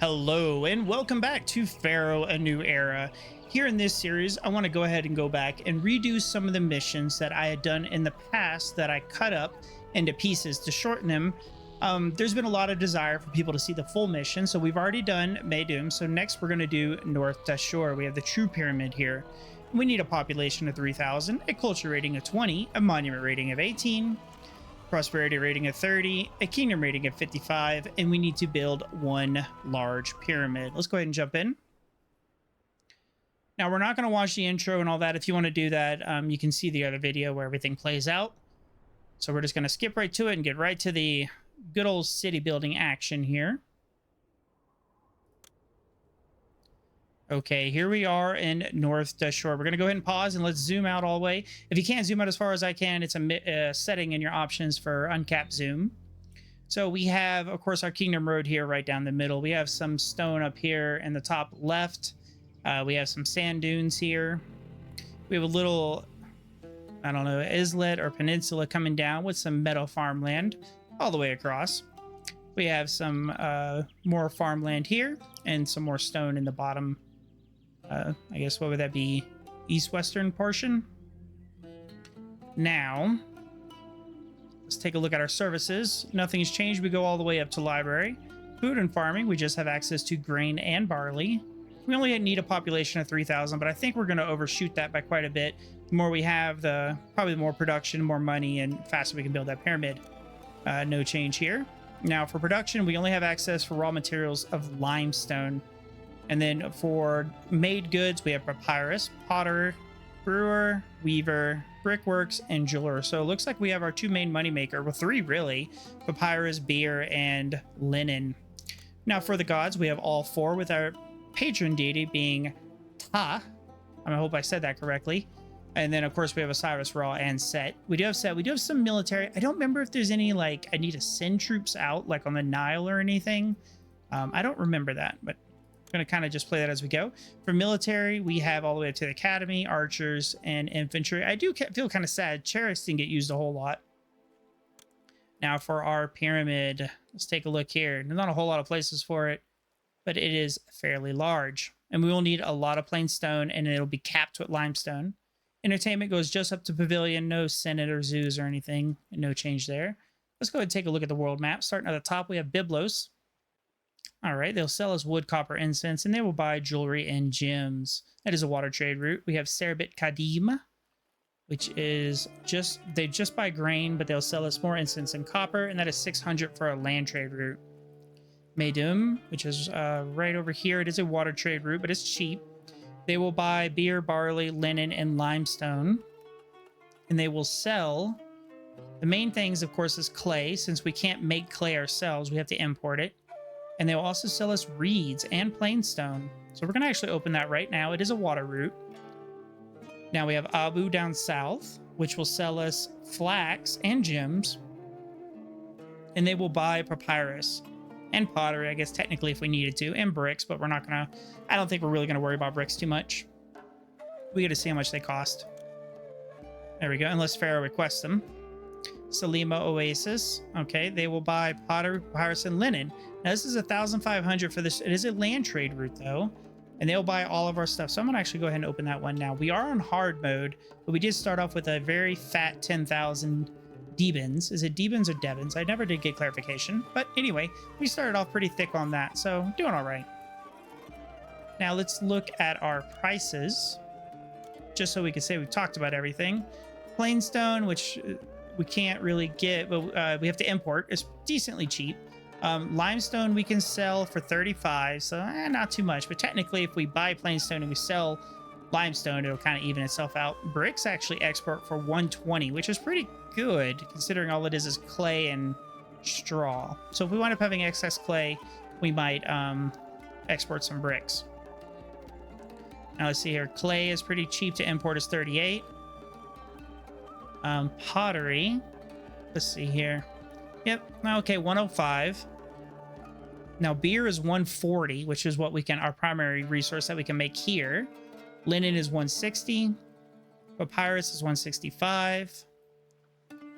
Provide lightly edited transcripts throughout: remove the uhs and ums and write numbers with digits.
Hello and welcome back to Pharaoh A New Era. Here in this series, I want to go ahead and go back and redo some of the missions that I had done in the past that I cut up into pieces to shorten them. There's been a lot of desire for people to see the full mission, so we've already done Maydoom. So next we're going to do North Dashur. We have the True Pyramid here. We need a population of 3,000, a culture rating of 20, a monument rating of 18, prosperity rating of 30, a kingdom rating of 55, and we need to build one large pyramid. Let's go ahead and jump in. Now, we're not going to watch the intro and all that. If you want to do that, you can see the other video where everything plays out. So we're just going to skip right to it and get right to the good old city building action here. Okay, here we are in North Dashur. We're going to go ahead and pause and let's zoom out all the way. If you can't zoom out as far as I can, it's a setting in your options for uncapped zoom. So we have, of course, our Kingdom Road here right down the middle. We have some stone up here in the top left. We have some sand dunes here. We have a little, I don't know, islet or peninsula coming down with some meadow farmland all the way across. We have some more farmland here and some more stone in the bottom. I guess, what would that be? East-western portion. Now, let's take a look at our services. Nothing's changed. We go all the way up to library. Food and farming, we just have access to grain and barley. We only need a population of 3,000, but I think we're going to overshoot that by quite a bit. The more we have, probably the more production, more money, and faster we can build that pyramid. No change here. Now, for production, we only have access for raw materials of limestone. And then for made goods, we have papyrus, potter, brewer, weaver, brickworks, and jeweler. So it looks like we have our two main moneymaker, well, three really: papyrus, beer, and linen. Now for the gods, we have all four, with our patron deity being Ta. I hope I said that correctly. And then, of course, we have Osiris, Ra, and Set. We do have Set. We do have some military. I don't remember if there's any, like, I need to send troops out, like on the Nile or anything. I don't remember that, but going to kind of just play that as we go. For military, we have all the way up to the academy, archers, and infantry. I do feel kind of sad chariots didn't get used a whole lot. Now for our pyramid, let's take a look here. There's not a whole lot of places for it, but it is fairly large, and we will need a lot of plain stone, and it'll be capped with limestone. Entertainment goes just up to pavilion, no senate or zoos or anything, and no change there. Let's go ahead and take a look at the world map. Starting at the top, we have Byblos. All right, they'll sell us wood, copper, incense, and they will buy jewelry and gems. That is a water trade route. We have Serbit Kadim, which is they just buy grain, but they'll sell us more incense and copper, and that is 600 for a land trade route. Maydoom, which is right over here. It is a water trade route, but it's cheap. They will buy beer, barley, linen, and limestone, and they will sell. The main things, of course, is clay. Since we can't make clay ourselves, we have to import it. And they will also sell us reeds and plain stone. So we're going to actually open that right now. It is a water route. Now we have Abu down south, which will sell us flax and gems. And they will buy papyrus and pottery, I guess technically if we needed to, and bricks, but we're not going to, I don't think we're really going to worry about bricks too much. We got to see how much they cost. There we go, unless Pharaoh requests them. Salima Oasis. Okay, they will buy pottery, papyrus, and linen. Now, this is 1,500 for this. It is a land trade route, though, and they'll buy all of our stuff. So I'm going to actually go ahead and open that one now. We are on hard mode, but we did start off with a very fat 10,000 Debens. Is it Debens or Devons? I never did get clarification. But anyway, we started off pretty thick on that, so doing all right. Now, let's look at our prices, just so we can say we've talked about everything. Plainstone, which we can't really get, but we have to import. It's decently cheap. Limestone we can sell for 35, so not too much. But technically, if we buy plainstone and we sell limestone, it'll kind of even itself out. Bricks actually export for 120, which is pretty good considering all it is clay and straw. So if we wind up having excess clay, we might export some bricks. Now let's see here. Clay is pretty cheap to import, is 38. Pottery, let's see here. Yep, okay, 105. Now beer is 140, which is what we can, our primary resource that we can make here. Linen is 160. Papyrus is 165.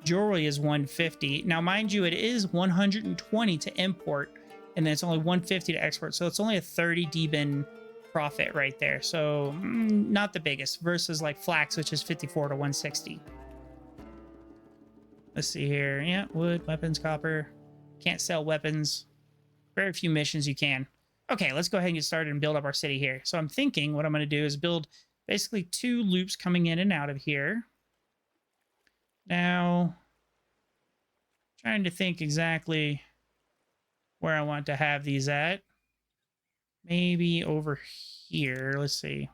Jewelry is 150. Now, mind you, it is 120 to import. and then it's only 150 to export. So it's only a 30 deben profit right there. So not the biggest versus like flax, which is 54 to 160. Let's see here. Yeah, wood, weapons, copper. Can't sell weapons. Very few missions you can. Okay, let's go ahead and get started and build up our city here. So I'm thinking what I'm going to do is build basically 2 loops coming in and out of here. Now, trying to think exactly where I want to have these at. Maybe over here. Let's see.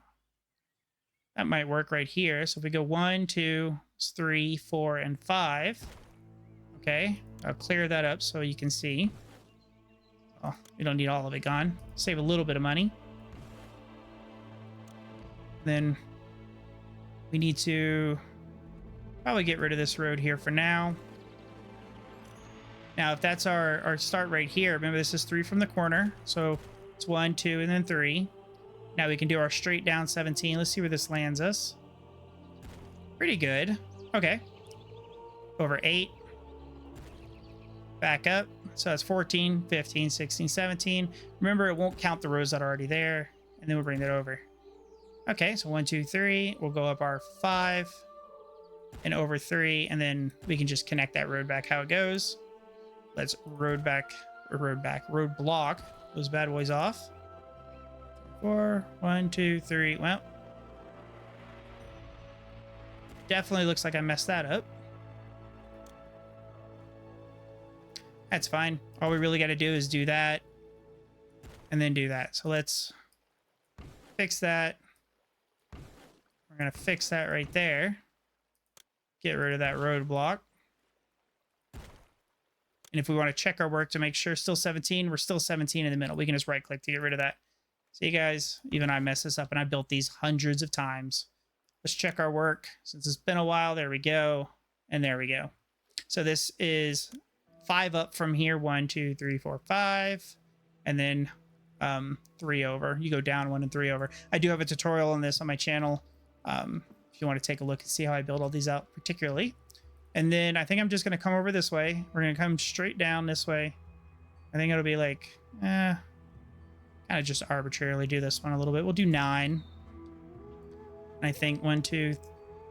That might work right here. So if we go 1, 2, 3, 4, and 5. Okay, I'll clear that up so you can see. Oh, we don't need all of it gone. Save a little bit of money. Then we need to probably get rid of this road here for now. Now, if that's our start right here, remember this is 3 from the corner. So it's 1, 2, and then 3. Now we can do our straight down 17. Let's see where this lands us. Pretty good. Okay. Over 8. Back up. So that's 14, 15, 16, 17. Remember, it won't count the rows that are already there. And then we'll bring that over. Okay, so 1, 2, 3. We'll go up our 5 and over 3. And then we can just connect that road back how it goes. Let's road block those bad boys off. 4, 1, 2, 3. Well, definitely looks like I messed that up. That's fine. All we really got to do is do that and then do that. So let's fix that. We're going to fix that right there. Get rid of that roadblock. And if we want to check our work to make sure still 17, we're still 17 in the middle. We can just right click to get rid of that. See, guys, even I messed this up and I built these hundreds of times. Let's check our work. Since it's been a while, there we go. And there we go. So this is 5 up from here. 1, 2, 3, 4, 5. And then 3 over. You go down 1 and 3 over. I do have a tutorial on this on my channel. If you want to take a look and see how I build all these out particularly. And then I think I'm just going to come over this way. We're going to come straight down this way. I think it'll be like, kind of just arbitrarily do this one a little bit. We'll do 9. And I think 1, 2,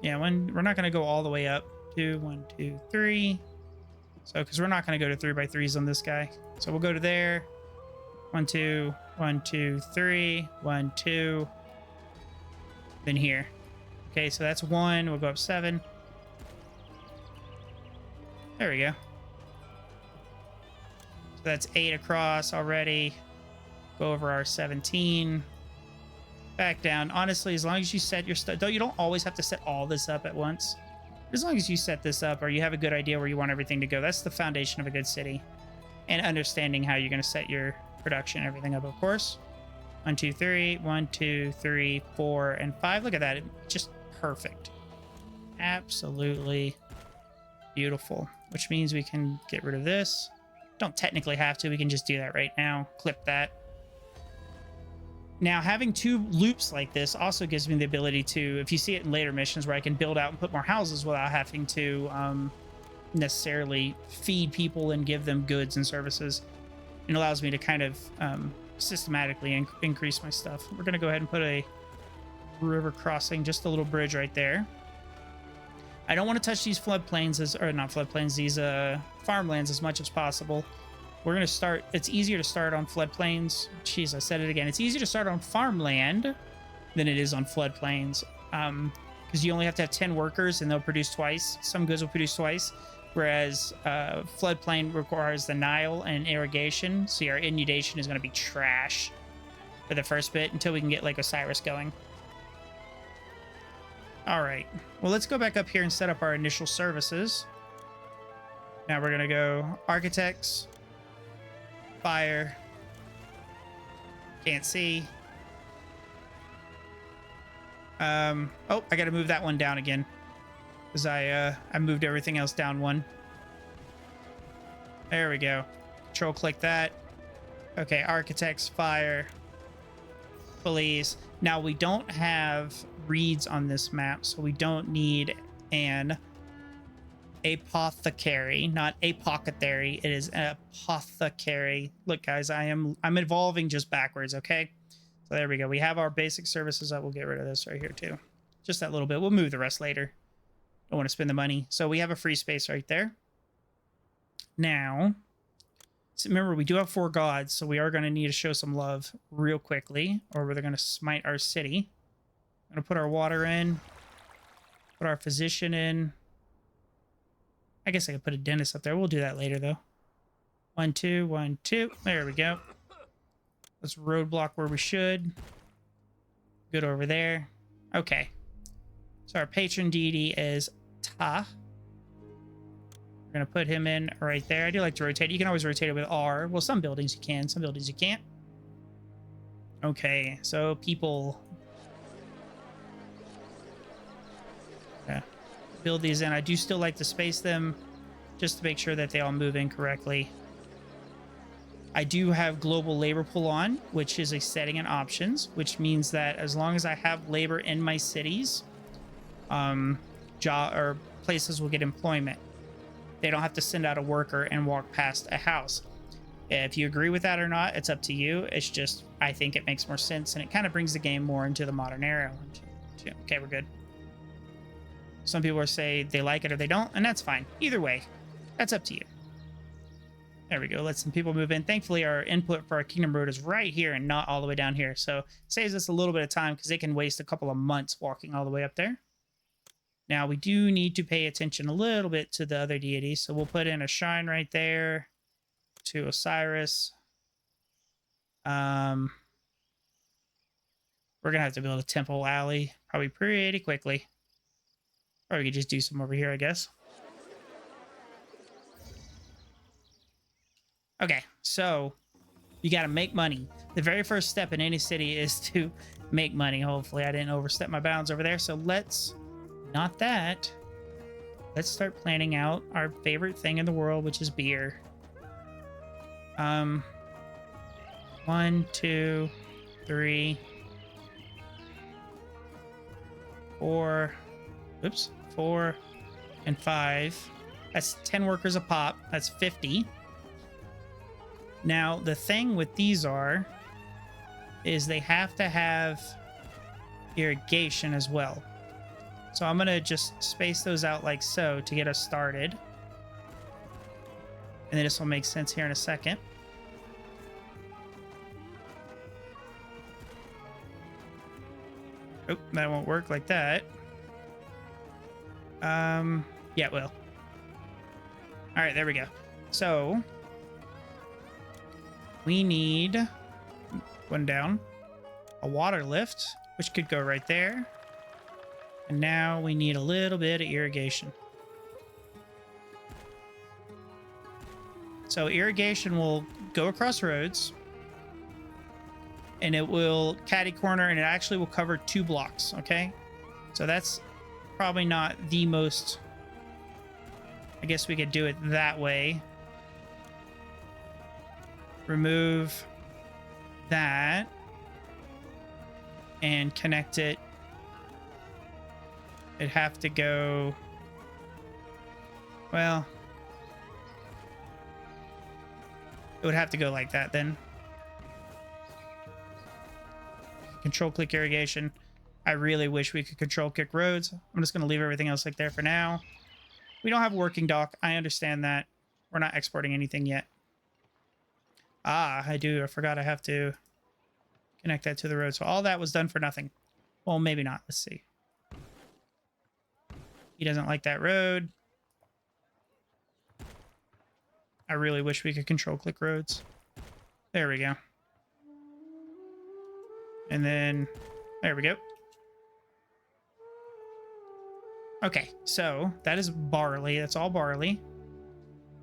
yeah, we're not going to go all the way up. 2, 1, 2, 3. So, because we're not going to go to 3x3s on this guy. So we'll go to there. 1, 2, 1, 2, 3, 1, 2. Then here. Okay, so that's 1. We'll go up 7. There we go. So that's 8 across already. Go over our 17. Back down. Honestly, as long as you set your stuff, though, you don't always have to set all this up at once. As long as you set this up or you have a good idea where you want everything to go, that's the foundation of a good city. And understanding how you're going to set your production and everything up, of course. 1, 2, 3. 1, 2, 3, 4, and 5. Look at that. It's just perfect. Absolutely beautiful. Which means we can get rid of this. Don't technically have to. We can just do that right now. Clip that. Now, having 2 loops like this also gives me the ability to, if you see it in later missions where I can build out and put more houses without having to necessarily feed people and give them goods and services, it allows me to kind of systematically increase my stuff. We're going to go ahead and put a river crossing, just a little bridge right there. I don't want to touch these floodplains, or not floodplains, these farmlands as much as possible. We're going to start, it's easier to start on floodplains. Jeez, I said it again. It's easier to start on farmland than it is on floodplains. Because you only have to have 10 workers and they'll produce twice. Some goods will produce twice. Whereas floodplain requires the Nile and irrigation. So our inundation is going to be trash for the first bit until we can get Lake Osiris going. All right. Well, let's go back up here and set up our initial services. Now we're going to go architects. Fire. Can't see. Oh, I got to move that one down again because I moved everything else down 1. There we go. Control click that. Okay, architects, fire, police. Now we don't have reeds on this map, so we don't need an Apothecary, not apothecary. It is apothecary. Look, guys, I'm evolving just backwards, okay? So there we go. We have our basic services up. We'll get rid of this right here too. Just that little bit. We'll move the rest later. Don't want to spend the money. So we have a free space right there. Now, so remember, we do have 4 gods, so we are going to need to show some love real quickly, or we're going to smite our city. I'm going to put our water in, put our physician in. I guess I could put a dentist up there. We'll do that later, though. 1, 2, 1, 2. There we go. Let's roadblock where we should. Good over there. Okay. So our patron deity is Ta. We're going to put him in right there. I do like to rotate. You can always rotate it with R. Well, some buildings you can. Some buildings you can't. Okay. So people... Yeah. Build these in. I do still like to space them just to make sure that they all move in correctly. I do have global labor pool on, which is a setting in options, which means that as long as I have labor in my cities, job or places will get employment. They don't have to send out a worker and walk past a house. If you agree with that or not, it's up to you. It's just, I think it makes more sense, and it kind of brings the game more into the modern era. Okay, we're good. Some people are say they like it or they don't, and that's fine. Either way, that's up to you. There we go. Let some people move in. Thankfully, our input for our Kingdom Road is right here and not all the way down here. So it saves us a little bit of time because they can waste a couple of months walking all the way up there. Now, we do need to pay attention a little bit to the other deities. So we'll put in a shrine right there to Osiris. We're going to have to build a temple alley probably pretty quickly. Or we could just do some over here, I guess. Okay, so you got to make money. The very first step in any city is to make money. Hopefully, I didn't overstep my bounds over there. So let's, not that. Let's start planning out our favorite thing in the world, which is beer. 1, 2, 3, 4. Oops, 4 and 5. That's 10 workers a pop. That's 50. Now, the thing with these is they have to have irrigation as well. So I'm going to just space those out like so to get us started. And then this will make sense here in a second. Oh, that won't work like that. Yeah, it will. All right, there we go. So we need one down, a water lift, which could go right there. And now we need a little bit of irrigation. So irrigation will go across roads and it will catty corner and it actually will cover 2 blocks. Okay. So that's probably not the most, I guess we could do it that way. Remove that and connect it. It'd have to go, well, it would have to go like that then. Control click irrigation. I really wish we could control click roads. I'm just going to leave everything else like there for now. We don't have a working dock. I understand that. We're not exporting anything yet. Ah, I do. I forgot I have to connect that to the road. So all that was done for nothing. Well, maybe not. Let's see. He doesn't like that road. I really wish we could control click roads. There we go. And then, there we go. Okay, so that is barley. That's all barley.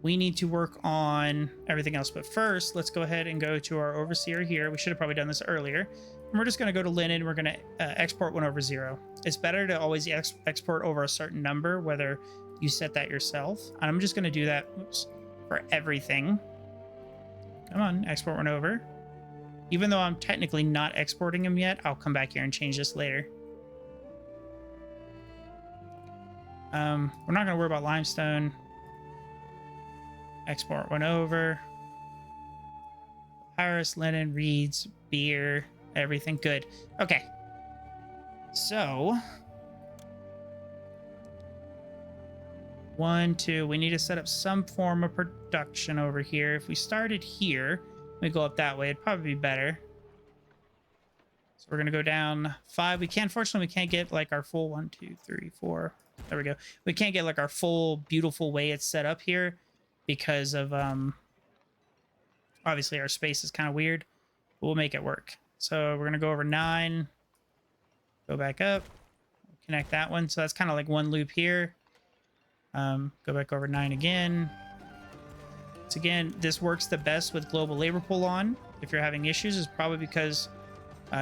We need to work on everything else. But first, let's go ahead and go to our overseer here. We should have probably done this earlier. And we're just going to go to linen. We're going to export 1 over 0. It's better to always export over a certain number, whether you set that yourself. And I'm just going to do that for everything. Come on, export 1 over. Even though I'm technically not exporting them yet, I'll come back here and change this later. We're not going to worry about limestone. Export went over. Papyrus, linen, reeds, beer, everything good. Okay. So, 1, 2. We need to set up some form of production over here. If we started here, we go up that way, it'd probably be better. So we're gonna go down 5. Unfortunately, we can't get like our full 1, 2, 3, 4. There we go. We can't get like our full beautiful way it's set up here because of obviously our space is kind of weird, but we'll make it work. So we're gonna go over 9, go back up, connect that one. So that's kind of like one loop here. Go back over 9 again. So again, this works the best with global labor pool on. If you're having issues, it's probably because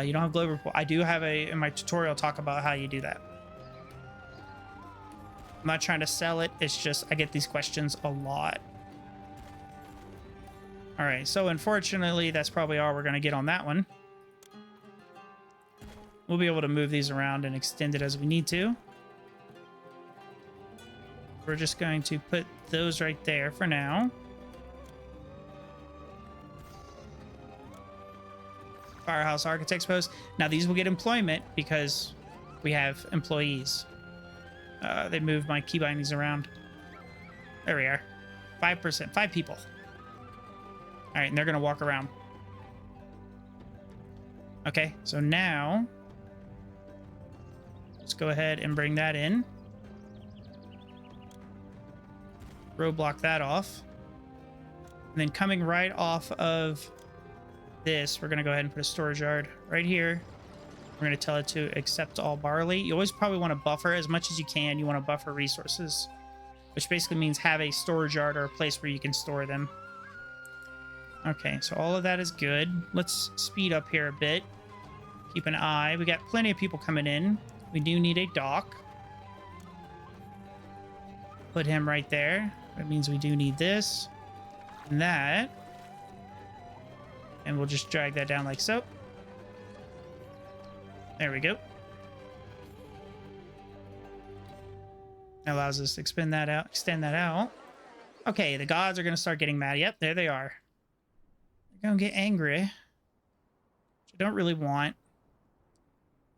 you don't have global pool. I do have in my tutorial talk about how you do that. I'm not trying to sell it. It's just I get these questions a lot. All right, so unfortunately, that's probably all we're going to get on that one. We'll be able to move these around and extend it as we need to. We're just going to put those right there for now. Firehouse Architects Post. Now these will get employment because we have employees. They moved my key bindings around. There we are. 5%. 5 people. All right, and they're going to walk around. Okay, so now let's go ahead and bring that in. Roadblock that off. And then coming right off of this, we're going to go ahead and put a storage yard right here. We're going to tell it to accept all barley. You always probably want to buffer as much as you can. You want to buffer resources, which basically means have a storage yard or a place where you can store them. Okay, so all of that is good. Let's speed up here a bit. Keep an eye. We got plenty of people coming in. We do need a dock. Put him right there. That means we do need this and that. And we'll just drag that down like so. There we go. That allows us to extend that out. Okay, the gods are going to start getting mad. Yep, there they are. They're going to get angry, which I don't really want.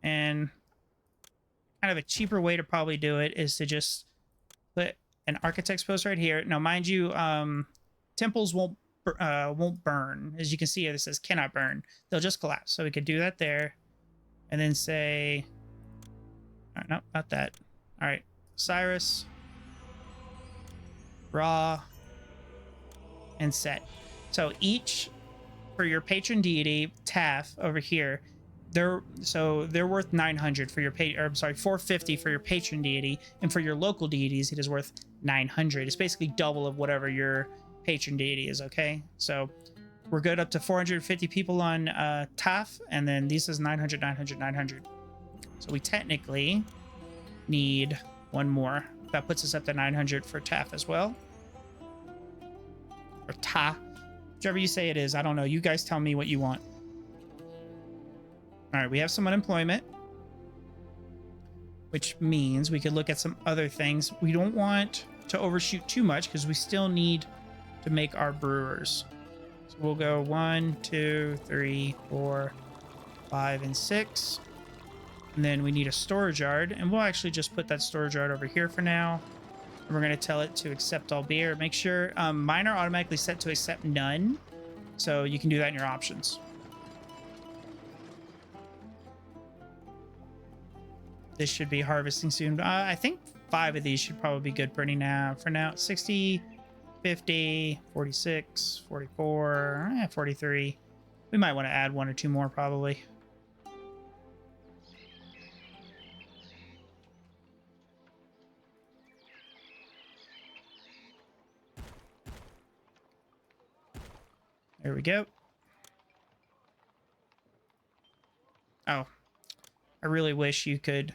And kind of a cheaper way to probably do it is to just put an architect's post right here. Now, mind you, temples won't burn. As you can see, it says cannot burn. They'll just collapse. So we could do that there. And then say, all right, no, not that. All right, Cyrus, Ra, and Set. So each for your patron deity, Taf over here, they're worth 900 for your 450 for your patron deity, and for your local deities, it is worth 900. It's basically double of whatever your patron deity is. Okay, so we're good up to 450 people on Taf, and then this is 900, 900, 900. So we technically need one more. That puts us up to 900 for Taf as well. Or Ta. Whichever you say it is. I don't know. You guys tell me what you want. All right, we have some unemployment, which means we could look at some other things. We don't want to overshoot too much because we still need to make our brewers. So we'll go 1, 2, 3, 4, 5, and 6. And then we need a storage yard, and we'll actually just put that storage yard over here for now. And we're going to tell it to accept all beer. Make sure mine are automatically set to accept none, so you can do that in your options. This should be harvesting soon. I think 5 of these should probably be good for now. 60, 50, 46, 44, 43. We might want to add 1 or 2 more probably. There we go. Oh, I really wish you could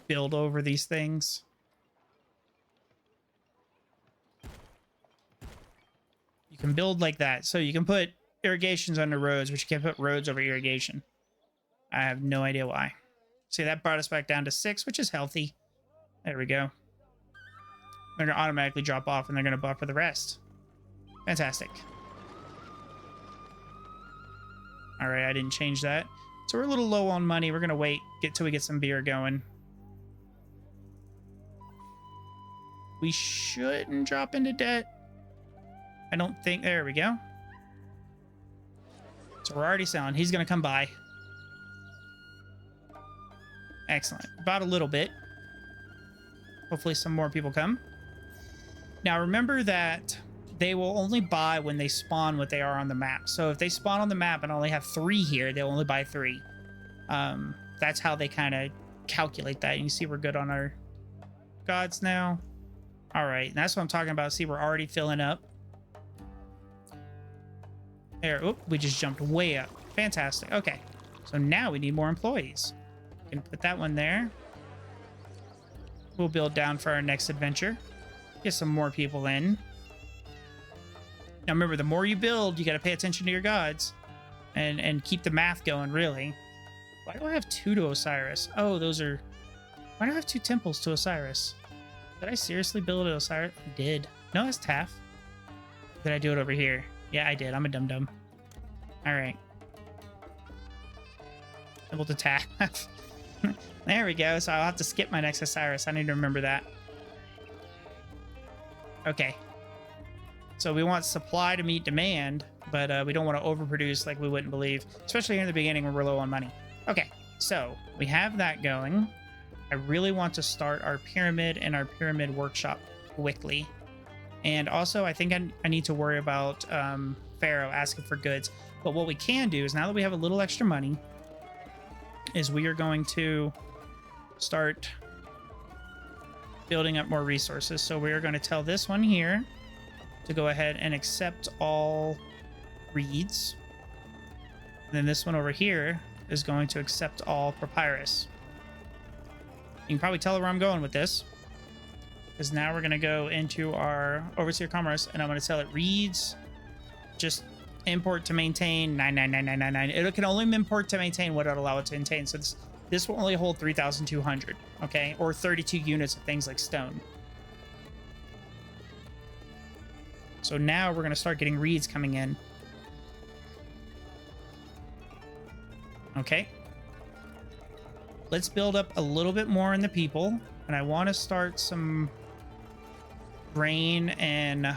build over these things. You can build like that. So you can put irrigations under roads, but you can't put roads over irrigation. I have no idea why. See, that brought us back down to 6, which is healthy. There we go. They're going to automatically drop off and they're going to buffer the rest. Fantastic. All right, I didn't change that. So we're a little low on money. We're going to wait till we get some beer going. We shouldn't drop into debt. I don't think. There we go. So we're already selling. He's going to come by. Excellent. About a little bit. Hopefully some more people come. Now remember that they will only buy when they spawn what they are on the map. So if they spawn on the map and only have 3 here, they'll only buy 3. That's how they kind of calculate that. You see we're good on our gods now. All right, and that's what I'm talking about. See, we're already filling up. There, oop, we just jumped way up. Fantastic. Okay, so now we need more employees. We can put that one there. We'll build down for our next adventure. Get some more people in. Now remember, the more you build, you got to pay attention to your gods and keep the math going, really. Why do I have 2 to Osiris? Oh, those are... Why do I have 2 temples to Osiris? Did I seriously build an Osiris? I did. No, that's Taff. Did I do it over here? Yeah, I did. I'm a dum-dum. All right. Temple to Taff. There we go. So I'll have to skip my next Osiris. I need to remember that. Okay. So we want supply to meet demand, but we don't want to overproduce like we wouldn't believe, especially here in the beginning when we're low on money. Okay, so we have that going. I really want to start our pyramid and our pyramid workshop quickly. And also, I think I need to worry about Pharaoh asking for goods. But what we can do is, now that we have a little extra money, is we are going to start building up more resources. So we are going to tell this one here to go ahead and accept all reeds. And then this one over here is going to accept all papyrus. You can probably tell where I'm going with this, because now we're going to go into our overseer commerce, and I'm going to tell it reads just import to maintain 999999. It can only import to maintain what it'll allow it to maintain. So this will only hold 3,200, okay, or 32 units of things like stone. So now we're going to start getting reads coming in. Okay. Let's build up a little bit more in the people. And I want to start some grain, and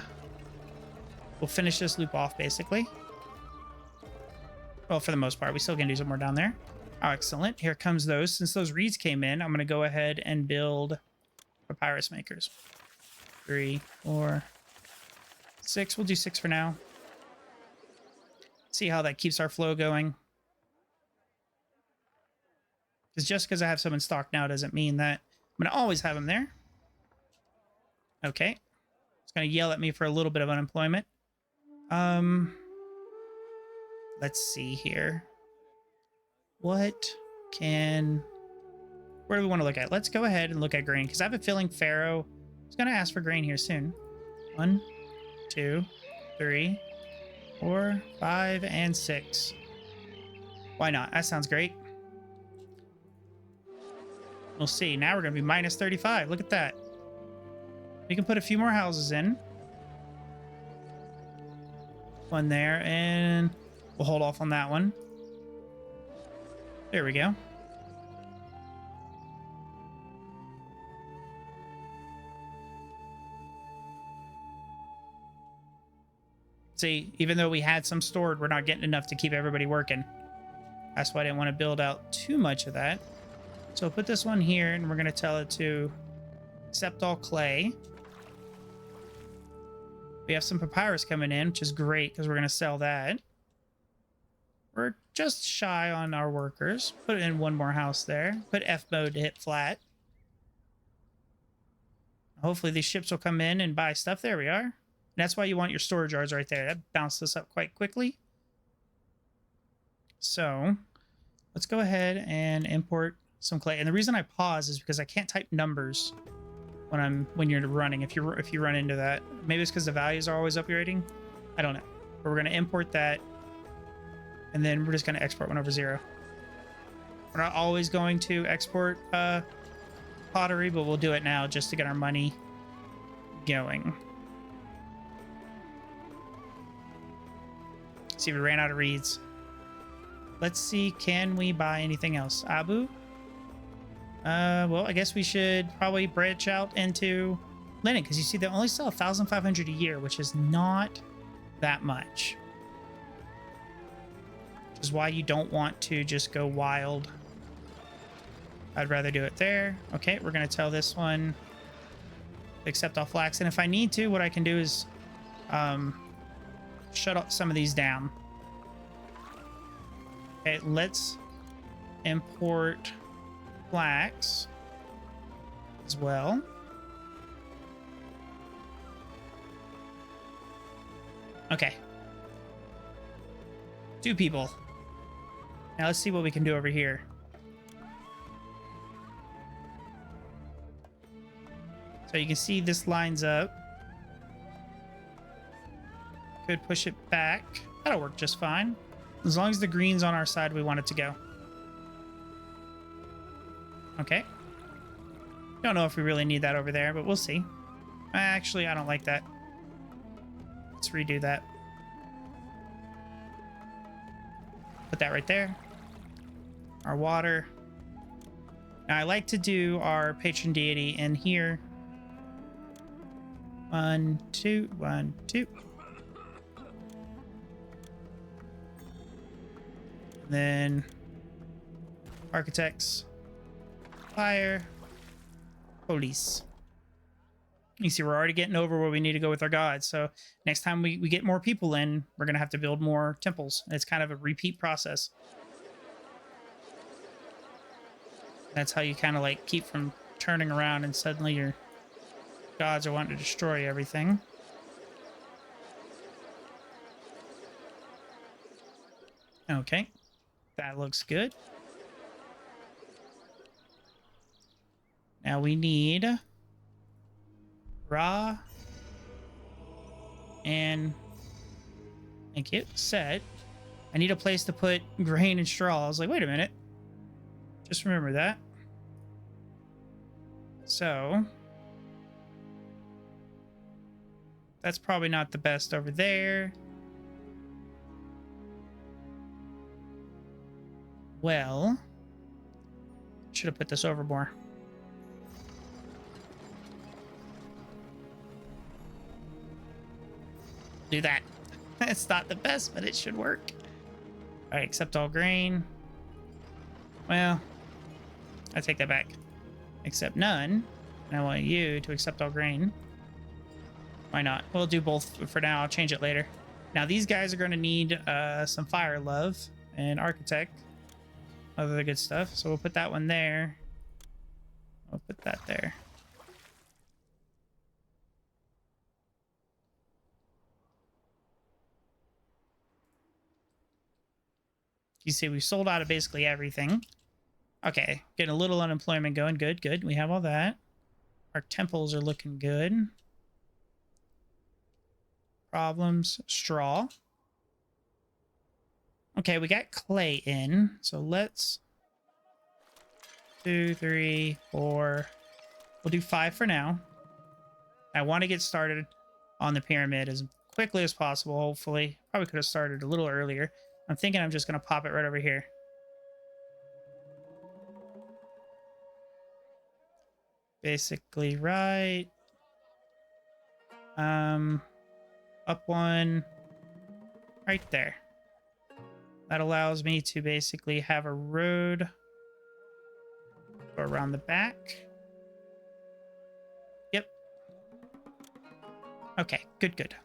we'll finish this loop off basically. Well, for the most part, we still can do some more down there. Oh, excellent. Here comes those. Since those reeds came in, I'm going to go ahead and build papyrus makers. 3, 4, 6. We'll do 6 for now. See how that keeps our flow going. Because just because I have some in stock now doesn't mean that I'm going to always have them there. Okay. It's going to yell at me for a little bit of unemployment. Let's see here. Where do we want to look at? Let's go ahead and look at grain, because I have a feeling Pharaoh is going to ask for grain here soon. 1, 2, 3, 4, 5, and 6. Why not? That sounds great. We'll see. Now we're going to be minus 35. Look at that. We can put a few more houses in. One there, and we'll hold off on that one. There we go. See, even though we had some stored, we're not getting enough to keep everybody working. That's why I didn't want to build out too much of that. So put this one here, and we're going to tell it to accept all clay. We have some papyrus coming in, which is great because we're going to sell that. We're just shy on our workers. Put in one more house there. Put F mode to hit flat. Hopefully these ships will come in and buy stuff. There we are. And that's why you want your storage yards right there. That bounced us up quite quickly. So let's go ahead and import some clay. And the reason I pause is because I can't type numbers when you're running. If you run into that, maybe it's because the values are always upgrading. I don't know. But we're going to import that, and then we're just going to export 1 over 0. We're not always going to export pottery, but we'll do it now just to get our money going. See, we ran out of reeds. Let's see, can we buy anything else? Abu? Well, I guess we should probably branch out into linen, because you see they only sell 1,500 a year, which is not that much. Which is why you don't want to just go wild. I'd rather do it there. Okay, we're going to tell this one to accept all flax. And if I need to, what I can do is shut up some of these down. Okay, let's import flax as well. Okay. 2 people. Now let's see what we can do over here. So you can see this lines up. Could push it back. That'll work just fine. As long as the green's on our side, we want it to go. Okay. Don't know if we really need that over there, but we'll see. Actually, I don't like that. Let's redo that. Put that right there. Our water. Now, I like to do our patron deity in here. 1, 2, 1, 2. Then architects, fire, police. You see, we're already getting over where we need to go with our gods. So next time we get more people in, we're going to have to build more temples. It's kind of a repeat process. That's how you kind of like keep from turning around and suddenly your gods are wanting to destroy everything. Okay. That looks good. Now we need Ra and thank you. Set. I need a place to put grain and straw. I was like, wait a minute. Just remember that. So that's probably not the best over there. Well, should have put this over more. Do that. It's not the best, but it should work. All right, accept all grain. Well, I take that back. Accept none. And I want you to accept all grain. Why not? We'll do both for now. I'll change it later. Now, these guys are going to need some fire love and architect. Other good stuff. So we'll put that one there. We'll put that there. You see, we sold out of basically everything. Okay, getting a little unemployment going. Good, good. We have all that. Our temples are looking good. Problems. Straw. Okay, we got clay in. So let's 2, 3, 4. We'll do 5 for now. I want to get started on the pyramid as quickly as possible, hopefully. Probably could have started a little earlier. I'm thinking I'm just going to pop it right over here. Basically right. Up one. Right there. That allows me to basically have a road go around the back. Yep. Okay, good, good.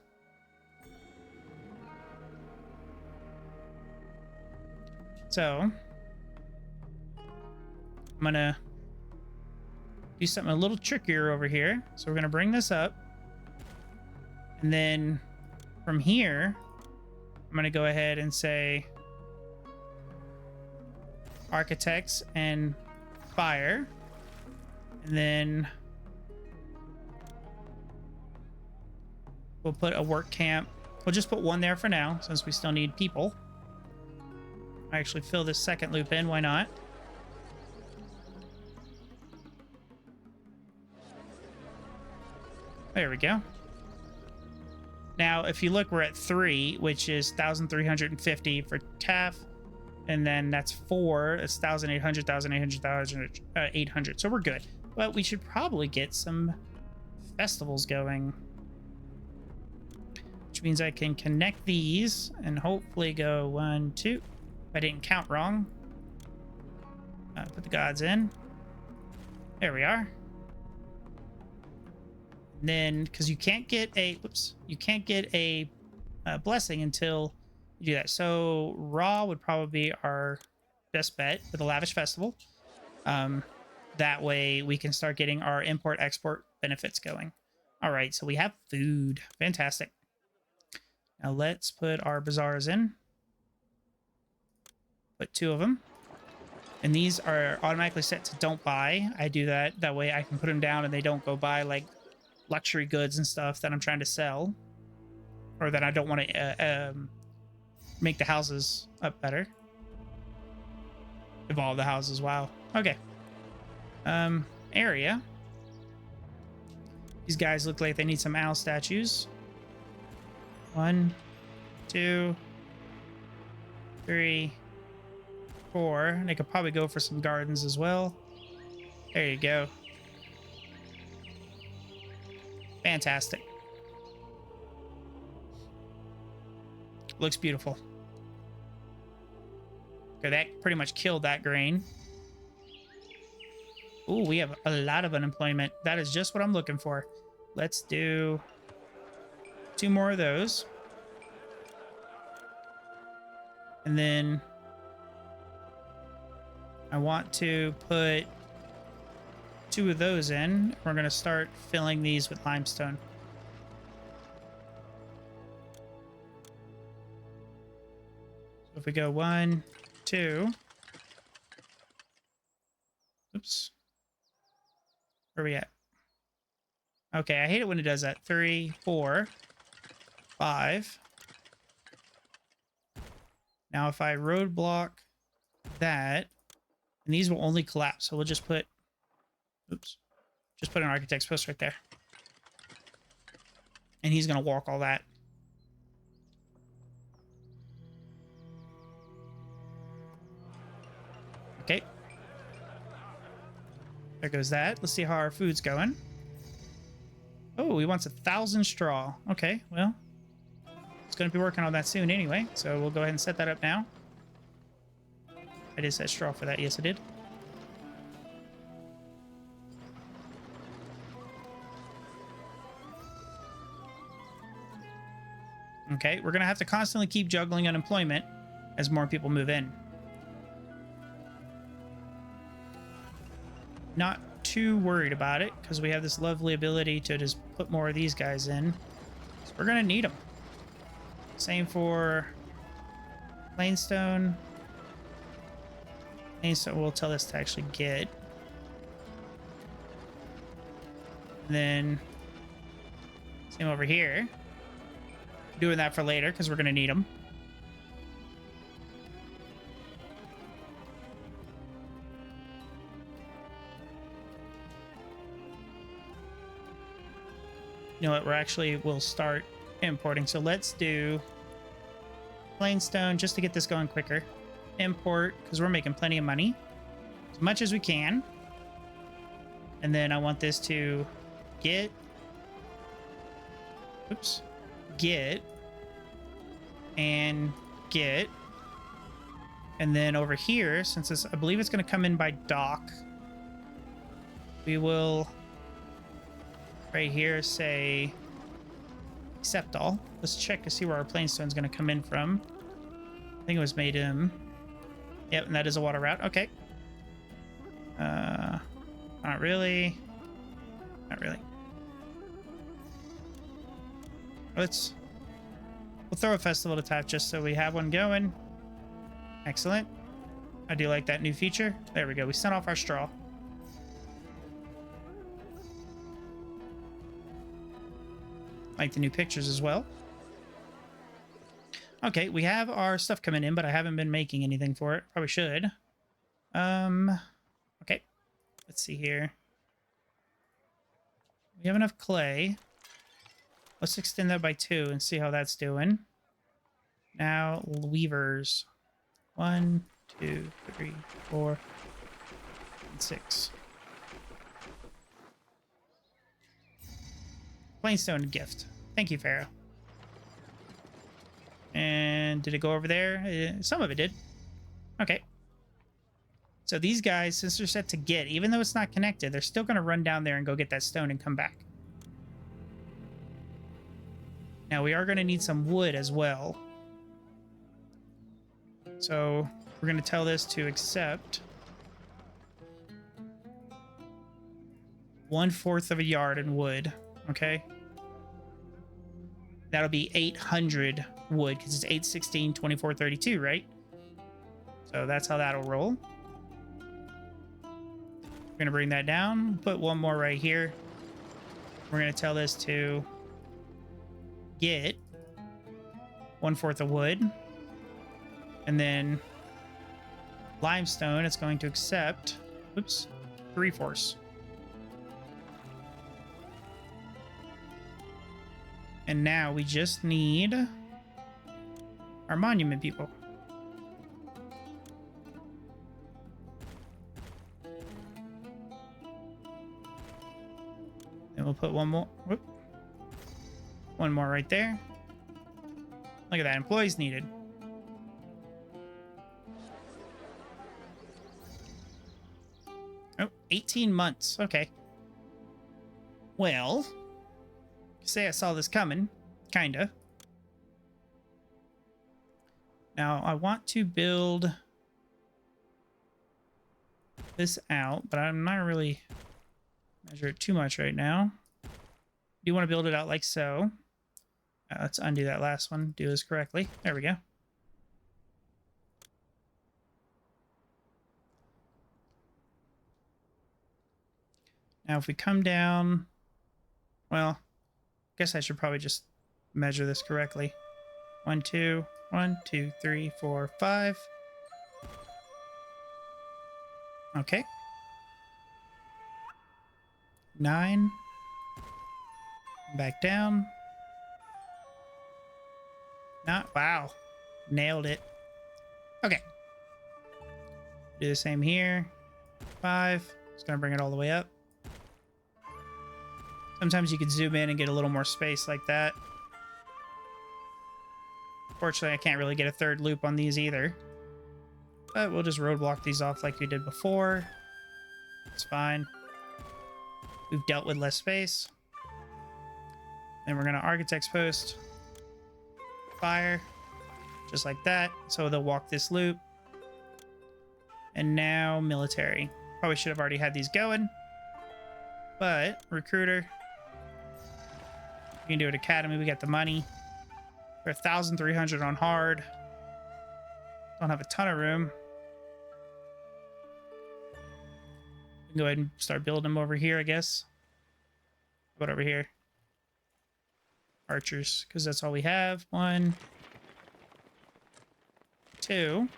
So, I'm gonna do something a little trickier over here. So we're gonna bring this up. And then from here, I'm gonna go ahead and say architects and fire. And then we'll put a work camp. We'll just put one there for now, since we still need people. I actually fill this second loop in, why not? There we go. Now, if you look, we're at 3, which is 1,350 for TAF. And then that's 4. It's 1,800, 1,800, 800. So we're good. But we should probably get some festivals going. Which means I can connect these and hopefully go 1, 2. If I didn't count wrong. Put the gods in. There we are. And then, because you can't get a, you can't get a blessing until you do that. So Raw would probably be our best bet with a lavish festival. That way we can start getting our import-export benefits going. All right, so we have food. Fantastic. Now let's put our bazaars in. Put 2 of them. And these are automatically set to don't buy. I do that. That way I can put them down and they don't go buy like luxury goods and stuff that I'm trying to sell. Or that I don't want to make the houses up better. Evolve the houses. Wow. Okay. Area. These guys look like they need some owl statues. 1, 2, 3, 4. And they could probably go for some gardens as well. There you go. Fantastic. Looks beautiful. Okay, that pretty much killed that grain. Ooh, we have a lot of unemployment. That is just what I'm looking for. Let's do 2 more of those. And then I want to put 2 of those in. We're going to start filling these with limestone. So if we go 1, 2. Oops. Where are we at? Okay, I hate it when it does that. 3, 4, 5. Now if I roadblock that, and these will only collapse, so we'll just put, oops, just put an architect's post right there. And he's going to walk all that. Okay. There goes that. Let's see how our food's going. Oh, he wants 1,000 straw. Okay, well, it's going to be working on that soon anyway, so we'll go ahead and set that up now. I did set straw for that. Yes, I did. Okay, we're going to have to constantly keep juggling unemployment as more people move in. Not too worried about it because we have this lovely ability to just put more of these guys in. So we're going to need them. Same for plainstone. Plainstone will tell us to actually get. And then same over here. Doing that for later because we're going to need them. You know what? We'll start importing. So let's do plainstone just to get this going quicker. Import, because we're making plenty of money. As much as we can. And then I want this to get. Oops. Get. And get. And then over here, since this, I believe it's going to come in by dock, we will right here say accept all. Let's check to see where our plainstone is going to come in from. I think it was made in. Yep, and that is a water route. Okay. Not really. Not really. We'll throw a festival to tap just so we have one going. Excellent. I do like that new feature. There we go. We sent off our straw. Like the new pictures as well. Okay, we have our stuff coming in, but I haven't been making anything for it. Probably should. Okay. Let's see here. We have enough clay. Let's extend that by 2 and see how that's doing. Now, weavers. 1, 2, 3, 4, and 6. Plainstone gift. Thank you, Pharaoh. And did it go over there? Some of it did. Okay. So these guys, since they're set to get, even though it's not connected, they're still going to run down there and go get that stone and come back. Now, we are going to need some wood as well. So we're going to tell this to accept 1/4 of a yard in wood. Okay. That'll be 800 wood because it's 816, 2432, right? So that's how that'll roll. We're going to bring that down, put one more right here. We're going to tell this to get 1/4 of wood. And then limestone, it's going to accept, oops, 3/4. And now we just need our monument people. And we'll put one more. Whoop, one more right there. Look at that. Employees needed. Oh, 18 months. Okay. Well, say I saw this coming. Kinda. Now, I want to build this out, but I'm not really measure it too much right now. You want to build it out like so. Let's undo that last one. Do this correctly. There we go. Now, if we come down, well, I guess I should probably just measure this correctly. 1, 2, 1, 2, 3, 4, 5. Okay. 9. Back down. Not, wow. Nailed it. Okay. Do the same here. 5. Just gonna bring it all the way up. Sometimes you can zoom in and get a little more space like that. Fortunately, I can't really get a third loop on these either. But we'll just roadblock these off like we did before. It's fine. We've dealt with less space. Then we're going to architect's post. Fire. Just like that. So they'll walk this loop. And now military. Probably should have already had these going. But recruiter. We can do it academy. We got the money. We're 1,300 on hard. Don't have a ton of room. We can go ahead and start building them over here, I guess. How about over here? Archers, because that's all we have. 1, 2.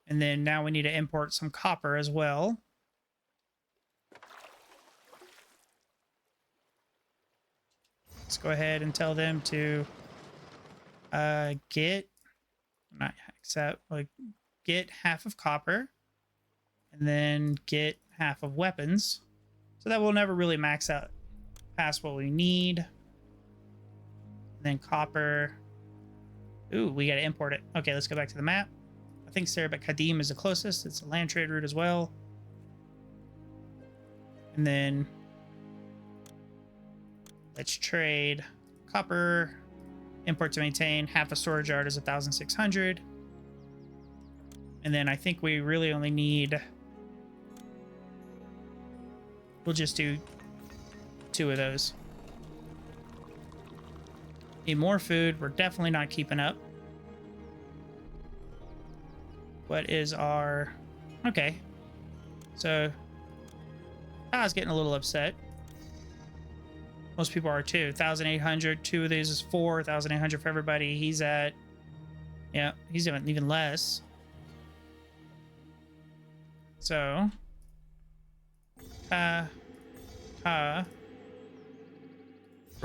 And then now we need to import some copper as well. Let's go ahead and tell them to get half of copper and then get half of weapons. So that will never really max out past what we need. And then copper. Ooh, we got to import it. Okay, let's go back to the map. I think Serabet Kadim is the closest. It's a land trade route as well. And then let's trade copper, import to maintain. Half a storage yard is 1,600. And then I think we really only need, we'll just do 2 of those. Need more food. We're definitely not keeping up. What is our, okay. So I was getting a little upset. Most people are too. 1,800. 2 of these is 4. 1,800 for everybody. He's at, yeah, he's even less. So,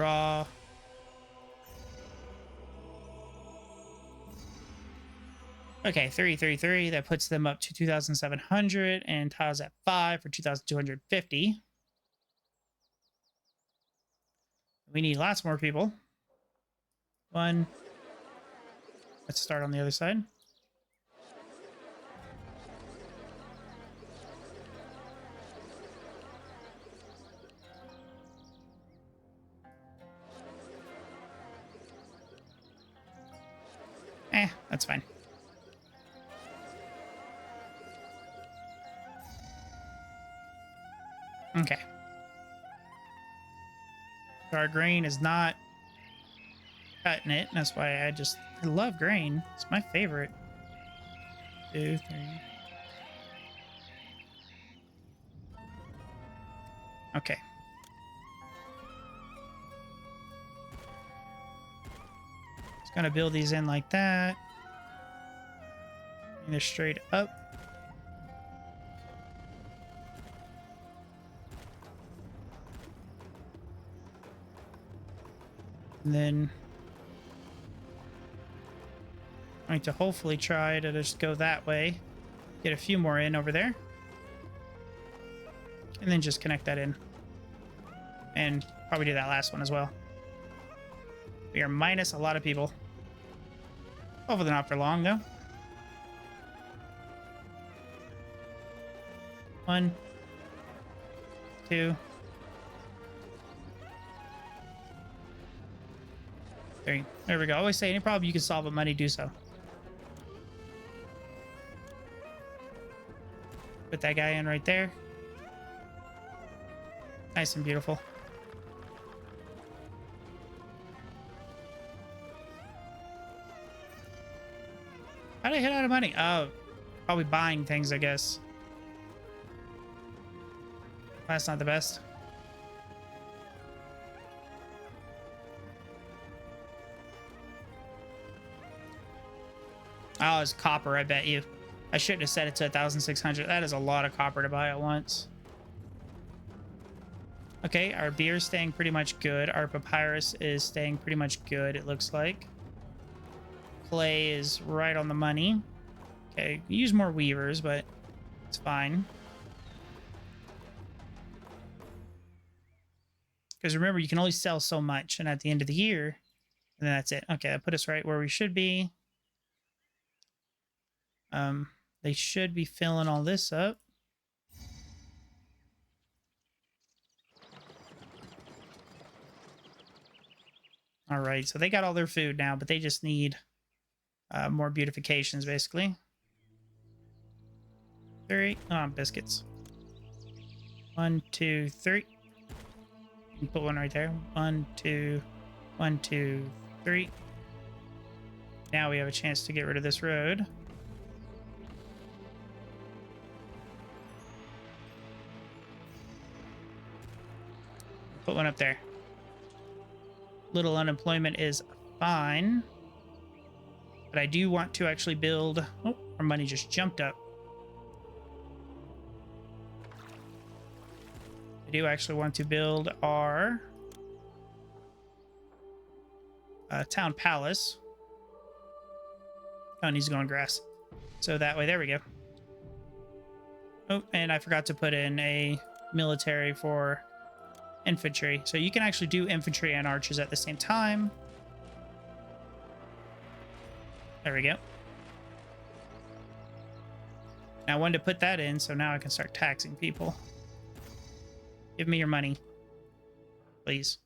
Raw. Okay, 333. That puts them up to 2,700 and tiles at 5 for 2,250. We need lots more people. One. Let's start on the other side. That's fine. Okay. Our grain is not cutting it. That's why I love grain. It's my favorite. 2, 3. Okay. Just gonna build these in like that. And they're straight up. And then I'm going to hopefully try to just go that way. Get a few more in over there. And then just connect that in. And probably do that last one as well. We are minus a lot of people. Hopefully not for long, though. 1, 2, 3. There we go. I always say any problem you can solve with money, do so. Put that guy in right there. Nice and beautiful. How did I hit out of money? Oh, probably buying things, I guess. That's not the best. Oh, it's copper, I bet you. I shouldn't have set it to 1,600. That is a lot of copper to buy at once. Okay, our beer is staying pretty much good. Our papyrus is staying pretty much good, it looks like. Clay is right on the money. Okay, use more weavers, but it's fine. Because remember, you can only sell so much, and at the end of the year, and then that's it. Okay, that put us right where we should be. They should be filling all this up. All right, so they got all their food now, but they just need more beautifications, basically. 3. Oh, biscuits. 1, 2, 3. You can put one right there. 1, 2, 1, 2, 3. Now we have a chance to get rid of this road. Put one up there. Little unemployment is fine. But I do want to actually build... Oh, our money just jumped up. I do actually want to build our town palace. Oh, and he's going grass. So that way, there we go. Oh, and I forgot to put in a military for infantry. So you can actually do infantry and archers at the same time. There we go. Now I wanted to put that in, so now I can start taxing people. Give me your money, please.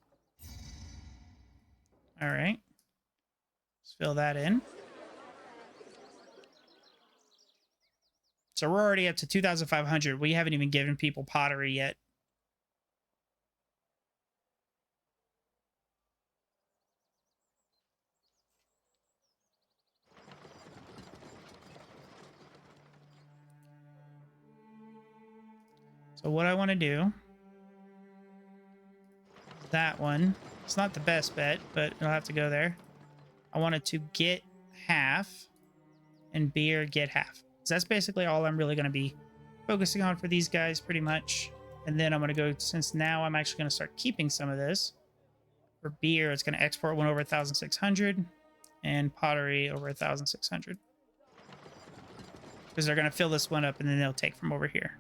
All right. Let's fill that in. So we're already up to 2,500. We haven't even given people pottery yet. So what I want to do, that one, it's not the best bet, but it'll have to go there. I wanted to get half and beer get half. So that's basically all I'm really going to be focusing on for these guys pretty much. And then I'm going to go, since now I'm actually going to start keeping some of this. For beer, it's going to export one over 1,600, and pottery over 1,600. Because they're going to fill this one up, and then they'll take from over here.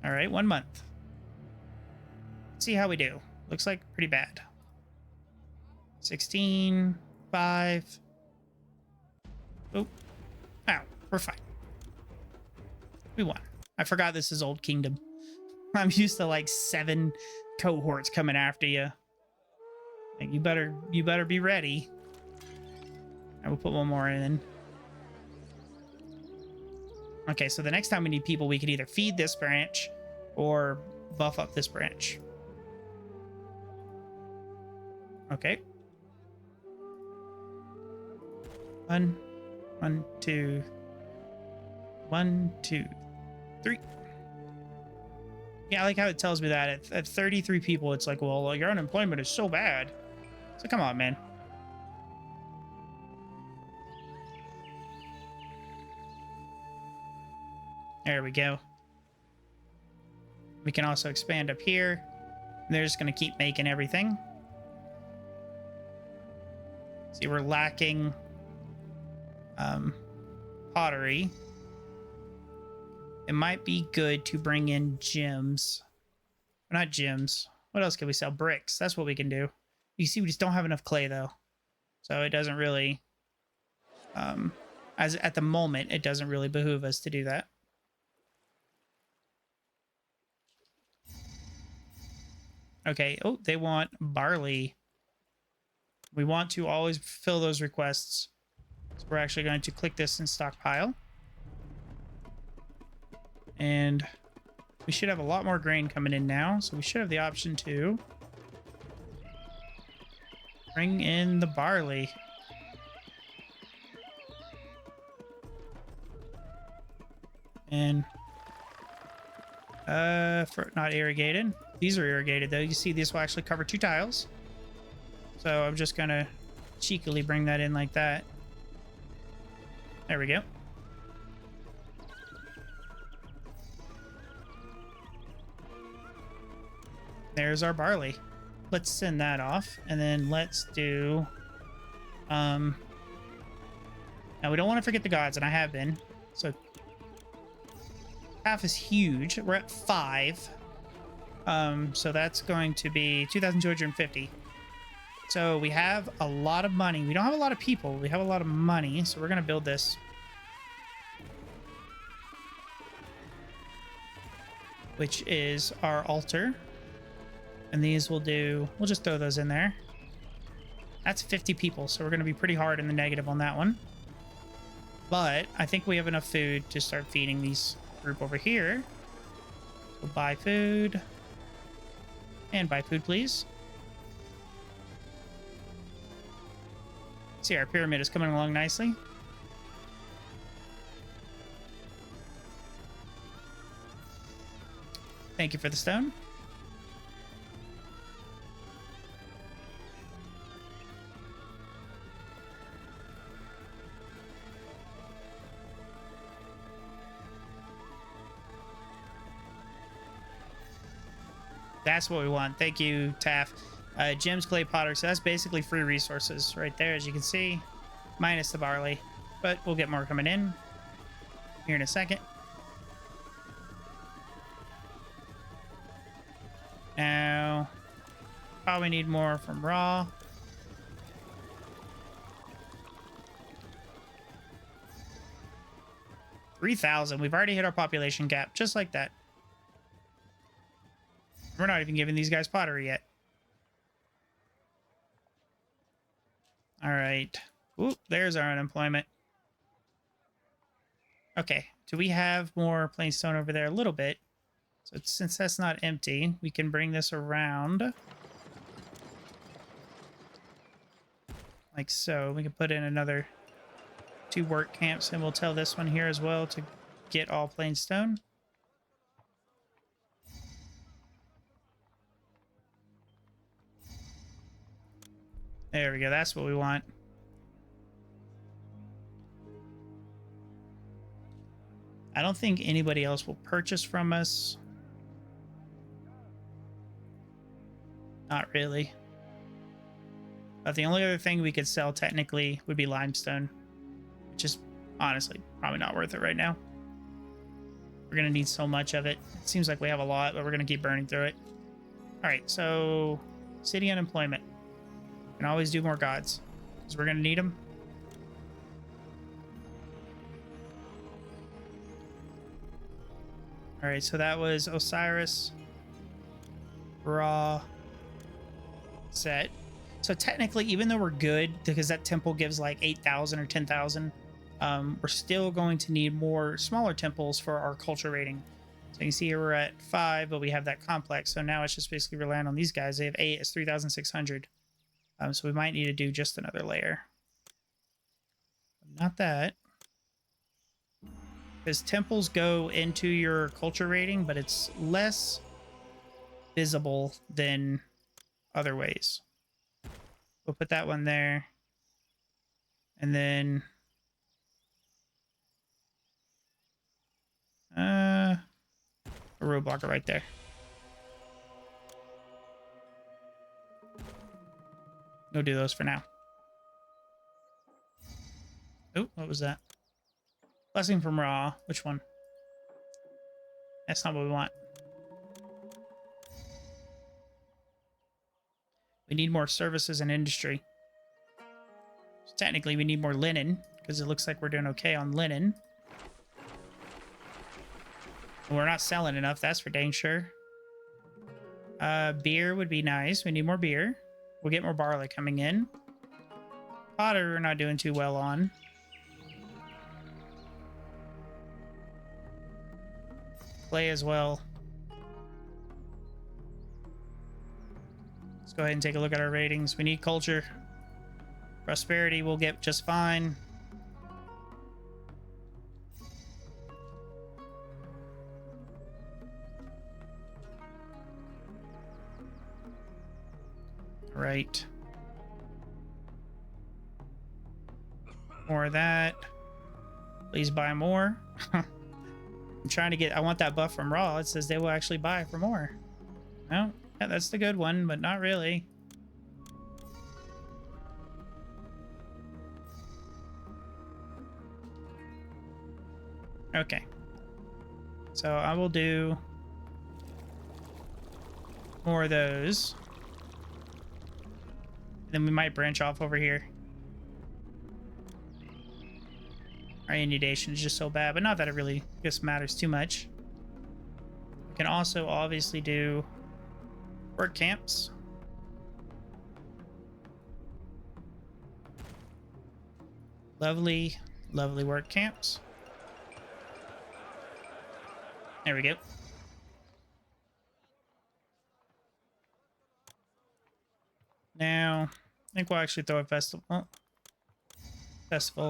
All right, 1 month. Let's see how we do. Looks like pretty bad. 16, 5. Oh, ow, we're fine. We won. I forgot this is Old Kingdom. I'm used to like 7 cohorts coming after you. Like, you better be ready. I will put one more in. Okay, so the next time we need people, we could either feed this branch or buff up this branch. Okay. 1, 2, 1, 2, 3. Yeah, I like how it tells me that at 33 people, it's like, well, your unemployment is so bad. So come on, man. There we go. We can also expand up here. They're just going to keep making everything. See, we're lacking pottery. It might be good to bring in gems. Not gems. What else can we sell? Bricks. That's what we can do. You see, we just don't have enough clay, though. So it doesn't really... as at the moment, it doesn't really behoove us to do that. Okay. Oh, they want barley. We want to always fill those requests. So we're actually going to click this and stockpile. And we should have a lot more grain coming in now. So we should have the option to bring in the barley. And for not irrigated. These are irrigated though. You see this will actually cover 2 tiles. So I'm just gonna cheekily bring that in like that. There we go. There's our barley. Let's send that off, and then let's do now we don't want to forget the gods, and I have been. So half is huge. We're at 5. So that's going to be 2,250. So we have a lot of money. We don't have a lot of people. We have a lot of money. So we're going to build this. Which is our altar. And these will do... We'll just throw those in there. That's 50 people. So we're going to be pretty hard in the negative on that one. But I think we have enough food to start feeding these group over here. So buy food. And buy food, please. See, our pyramid is coming along nicely. Thank you for the stone. That's what we want. Thank you, Taff. Gems, Cleopatra. So that's basically free resources right there, as you can see, minus the barley. But we'll get more coming in here in a second. Now, probably need more from raw. $3,000. We've already hit our population cap, just like that. We're not even giving these guys pottery yet. All right. Oop, there's our unemployment. Okay. Do we have more plain stone over there? A little bit. So since that's not empty, we can bring this around. Like so. We can put in another 2 work camps, and we'll tell this one here as well to get all plain stone. There we go. That's what we want. I don't think anybody else will purchase from us. Not really. But the only other thing we could sell technically would be limestone, which is honestly probably not worth it right now. We're going to need so much of it. It seems like we have a lot, but we're going to keep burning through it. All right, so city unemployment. We can always do more gods because we're going to need them. All right, so that was Osiris, Ra, Set. So technically, even though we're good, because that temple gives like 8,000 or 10,000, we're still going to need more smaller temples for our culture rating. So you can see here we're at 5, but we have that complex. So now it's just basically relying on these guys. They have 8, it's 3,600. So we might need to do just another layer. Not that. Because temples go into your culture rating, but it's less visible than other ways. We'll put that one there. And then a roadblocker right there. We'll do those for now. Oh, what was that? Blessing from Ra. Which one? That's not what we want. We need more services and industry. So technically, we need more linen, because it looks like we're doing okay on linen. And we're not selling enough, that's for dang sure. Beer would be nice. We need more beer. We'll get more barley coming in. Pottery we're not doing too well on. Clay as well. Let's go ahead and take a look at our ratings. We need culture. Prosperity we'll get just fine. Right. More of that. Please buy more. I'm trying to get... I want that buff from Raw. It says they will actually buy for more. No, yeah, that's the good one, but not really. Okay. So I will do more of those. Then we might branch off over here. Our inundation is just so bad, but not that it really just matters too much. We can also obviously do work camps. Lovely, lovely work camps. There we go. Now, I think we'll actually throw a festival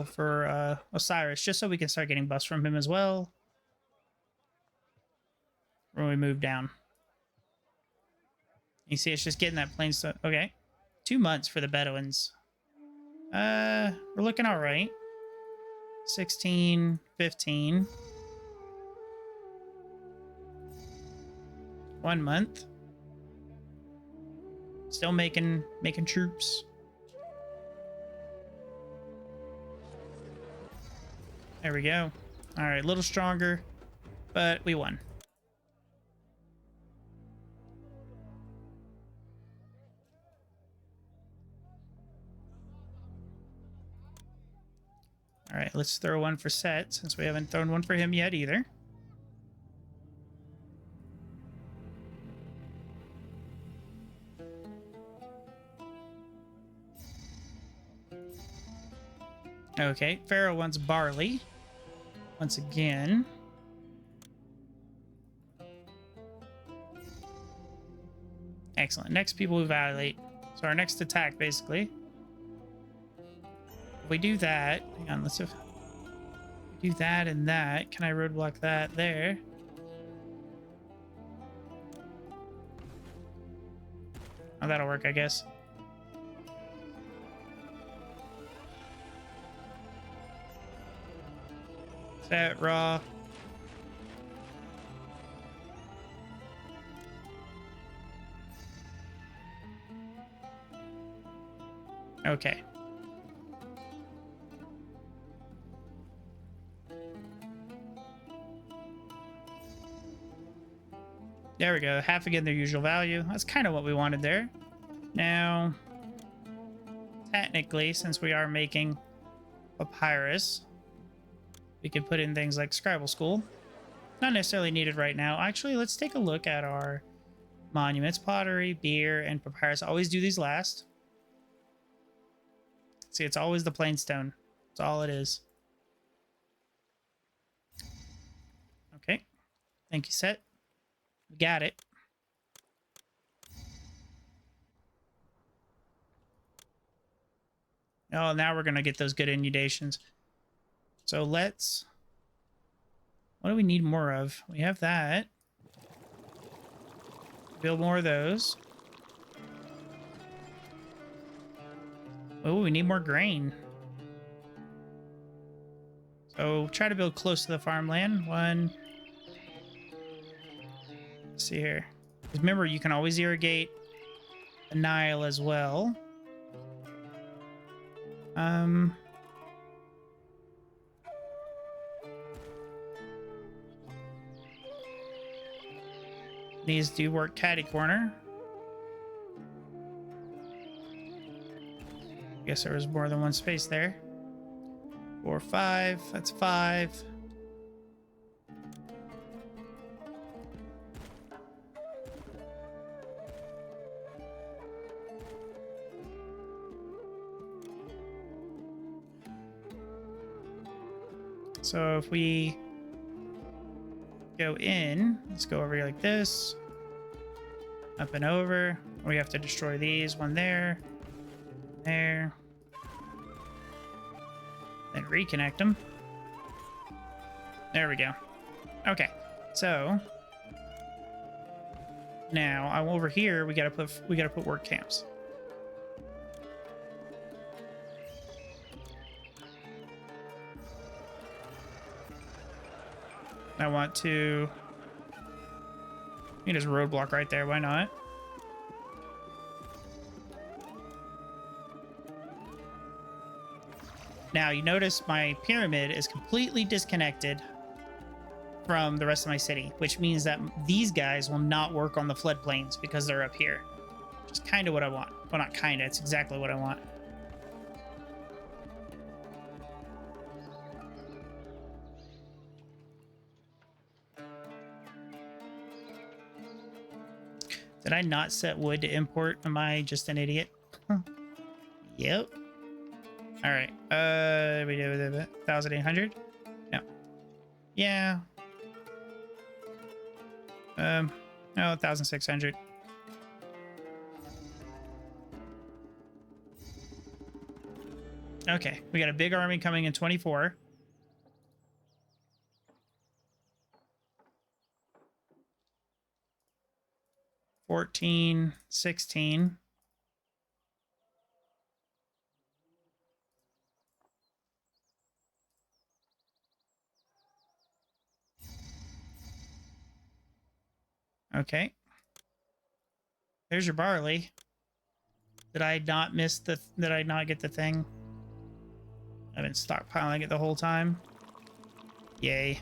for Osiris, just so we can start getting buffs from him as well when we move down. You see, it's just getting that plain stuff. Okay, 2 months for the Bedouins. We're looking all right. 16, 15. 1 month. Still making troops. There we go. All right, a little stronger, but we won. All right, let's throw one for Set, since we haven't thrown one for him yet either. Okay, Pharaoh wants barley. Once again. Excellent. Next people who violate. So our next attack, basically. If we do that, hang on, let's do that and that. Can I roadblock that there? Oh, that'll work, I guess. Set raw. Okay. There we go. Half again their usual value. That's kind of what we wanted there. Now, technically, since we are making papyrus, we could put in things like scribal school. Not necessarily needed right now. Actually, let's take a look at our monuments. Pottery, beer, and papyrus. I always do these last. See, it's always the plain stone. That's all it is. Okay. Thank you, set. We got it. Oh, now we're going to get those good inundations. So let's... What do we need more of? We have that. Build more of those. Oh, we need more grain. So try to build close to the farmland. One. Let's see here. Remember, you can always irrigate the Nile as well. These do work catty corner. Guess there was more than one space there. 4, 5. That's 5. So if we go in, let's go over here like this, up and over. We have to destroy these. One there, there, then reconnect them. There we go. Okay, so now I'm over here. We gotta put work camps. I want to... You can just roadblock right there. Why not? Now, you notice my pyramid is completely disconnected from the rest of my city, which means that these guys will not work on the floodplains because they're up here. Which is kind of what I want. Well, not kind of. It's exactly what I want. Did I not set wood to import? Am I just an idiot? Yep. All right. We do 1,800. No. Yeah. No, 1,600. Okay, we got a big army coming in 24. $14, $16. Okay. There's your barley. Did I not miss the... Did I not get the thing? I've been stockpiling it the whole time. Yay.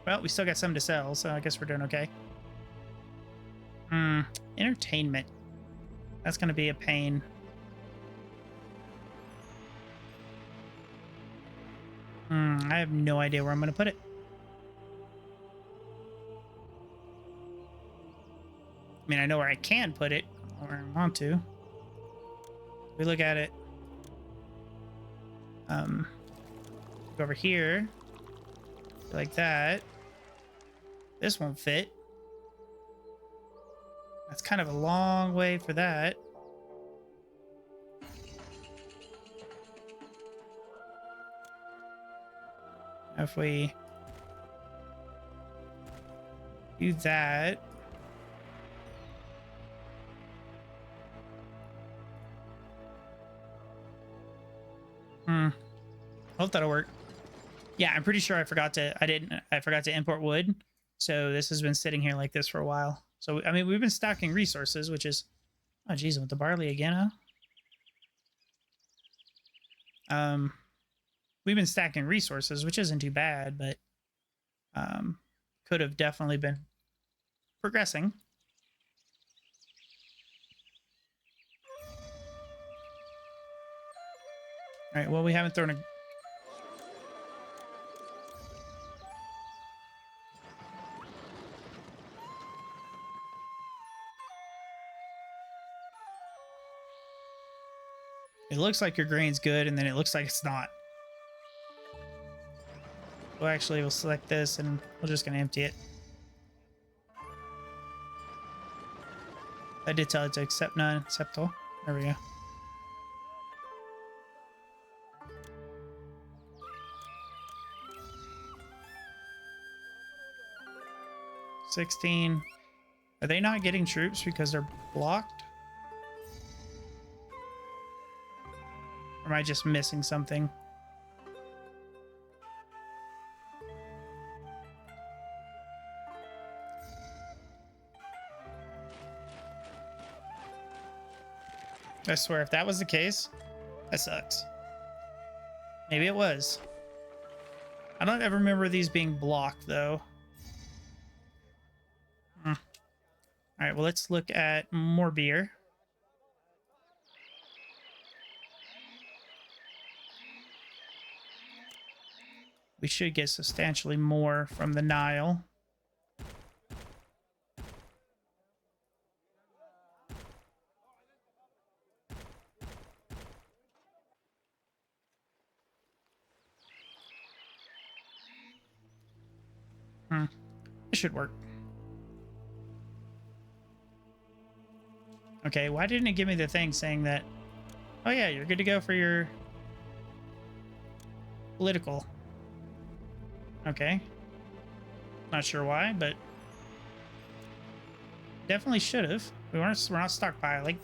Well, we still got some to sell, so I guess we're doing okay. Entertainment. That's going to be a pain. I have no idea where I'm going to put it. I mean, I know where I can put it, or I want to. We look at it. Go over here. Like that. This won't fit. That's kind of a long way for that. If we do that. Hope that'll work. Yeah, I'm pretty sure I forgot to import wood. So this has been sitting here like this for a while. So, I mean, we've been stocking resources, which is... Oh, geez, with the barley again, huh? Um, we've been stacking resources, which isn't too bad, but could have definitely been progressing. All right, well, we haven't thrown a... It looks like your grain's good, and then it looks like it's not. Well, actually, we'll select this, and we're just going to empty it. I did tell it to accept none, accept all. There we go. $16. Are they not getting troops because they're blocked? Or am I just missing something? I swear, if that was the case, that sucks. Maybe it was. I don't ever remember these being blocked, though. All right, well, let's look at more beer. We should get substantially more from the Nile. It should work. Okay, why didn't it give me the thing saying that, oh yeah, you're good to go for your political. Okay. Not sure why, but definitely should have. We're not stockpiling.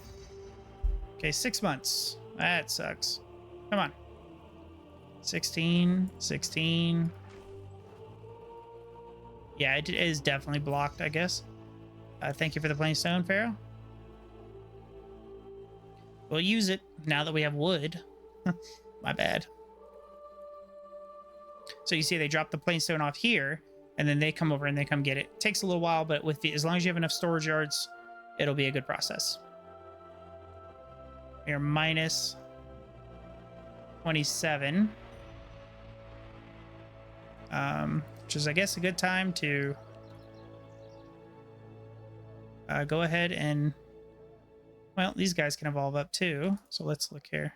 Okay, 6 months. That sucks. Come on. 16, 16. Yeah, it is definitely blocked, I guess. Thank you for the plain stone, Pharaoh. We'll use it now that we have wood. My bad. So you see they drop the plain stone off here, and then they come over and they come get it. It takes a little while, but with as long as you have enough storage yards, it'll be a good process. You're minus 27. Which is, I guess, a good time to go ahead and... Well, these guys can evolve up too. So let's look here.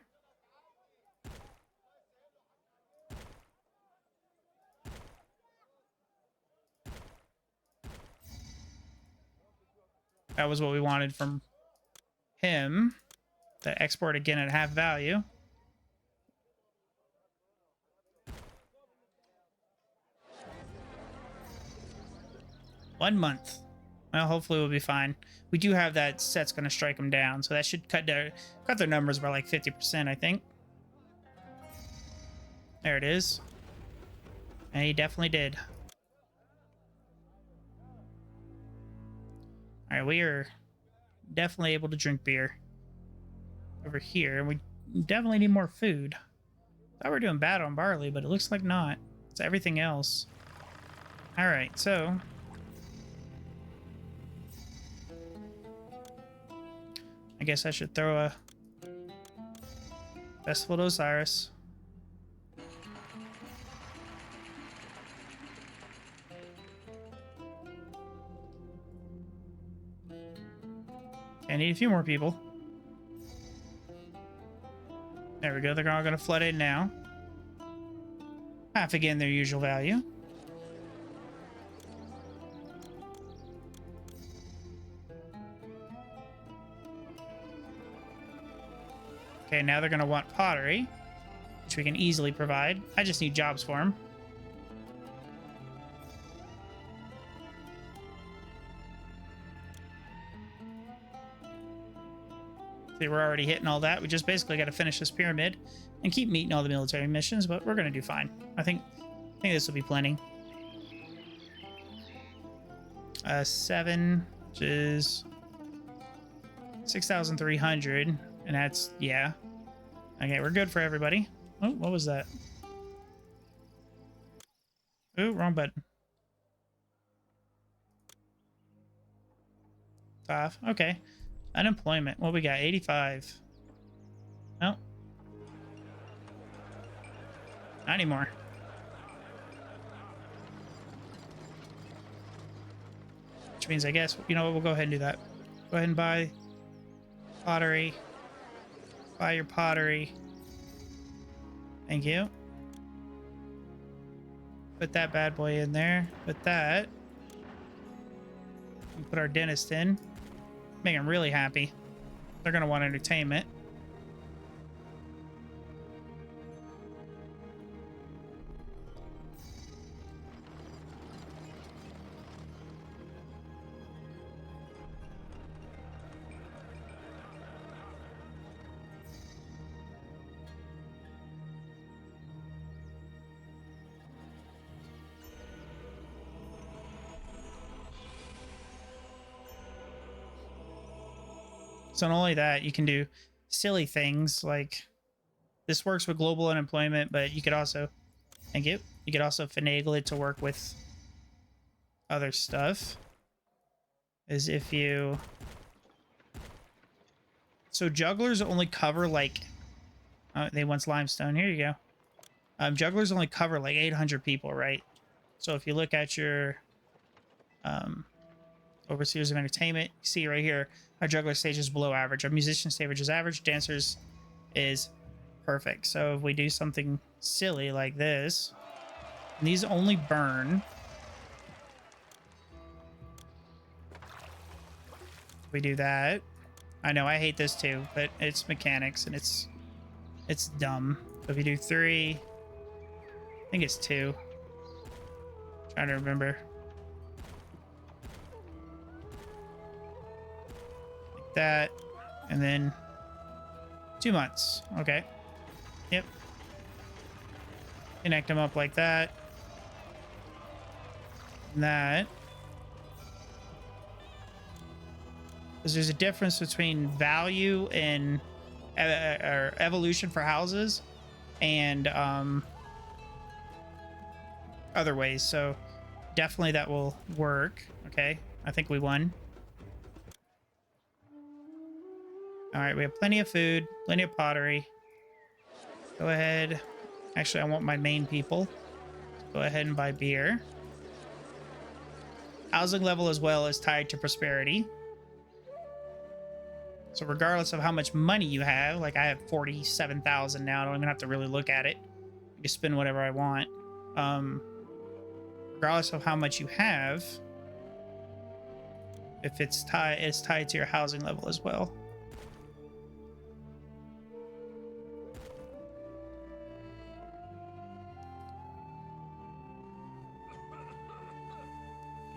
That was what we wanted from him. The export again at half value. One month. Well, hopefully we'll be fine. We do have that set's going to strike them down, so that should cut their numbers by like 50%, I think. There it is. And he definitely did. All right, we are definitely able to drink beer over here, and we definitely need more food. Thought we were doing bad on barley, but it looks like not. It's everything else. All right, so I guess I should throw a Festival to Osiris. I need a few more people. There we go. They're all going to flood in now. Half again their usual value. Okay, now they're going to want pottery, which we can easily provide. I just need jobs for them. See, we're already hitting all that. We just basically got to finish this pyramid and keep meeting all the military missions, but we're going to do fine. I think this will be plenty. 7, which is 6,300, and that's, yeah. Okay, we're good for everybody. Oh, what was that? Oh, wrong button. 5. Okay. Unemployment. What we got? 85. No. Not anymore. Which means, I guess, you know what? We'll go ahead and do that. Go ahead and buy pottery. Buy your pottery. Thank you. Put that bad boy in there. Put that. And put our dentist in. Make them really happy. They're going to want entertainment. So not only that, you can do silly things like this works with global unemployment, but you could also, thank you, you could also finagle it to work with other stuff. As if you, so jugglers only cover like, they want limestone. Here you go. Jugglers only cover like 800 people, right? So if you look at your overseers of entertainment, you see right here, our juggler stage is below average. Our musician stage is average. Dancers is perfect. So if we do something silly like this, and these only burn. We do that. I know I hate this too, but it's mechanics and it's dumb. So if you do 3, I think it's 2. Trying to remember. Like that, and then 2 months. Okay. Yep. Connect them up like that. And that. Because there's a difference between value and or evolution for houses and other ways. So definitely that will work. Okay, I think we won. All right, we have plenty of food, plenty of pottery. Go ahead. Actually, I want my main people. Go ahead and buy beer. Housing level as well is tied to prosperity. So regardless of how much money you have, like I have 47,000 now. I don't even have to really look at it. I can spend whatever I want. Regardless of how much you have, if it's tied to your housing level as well.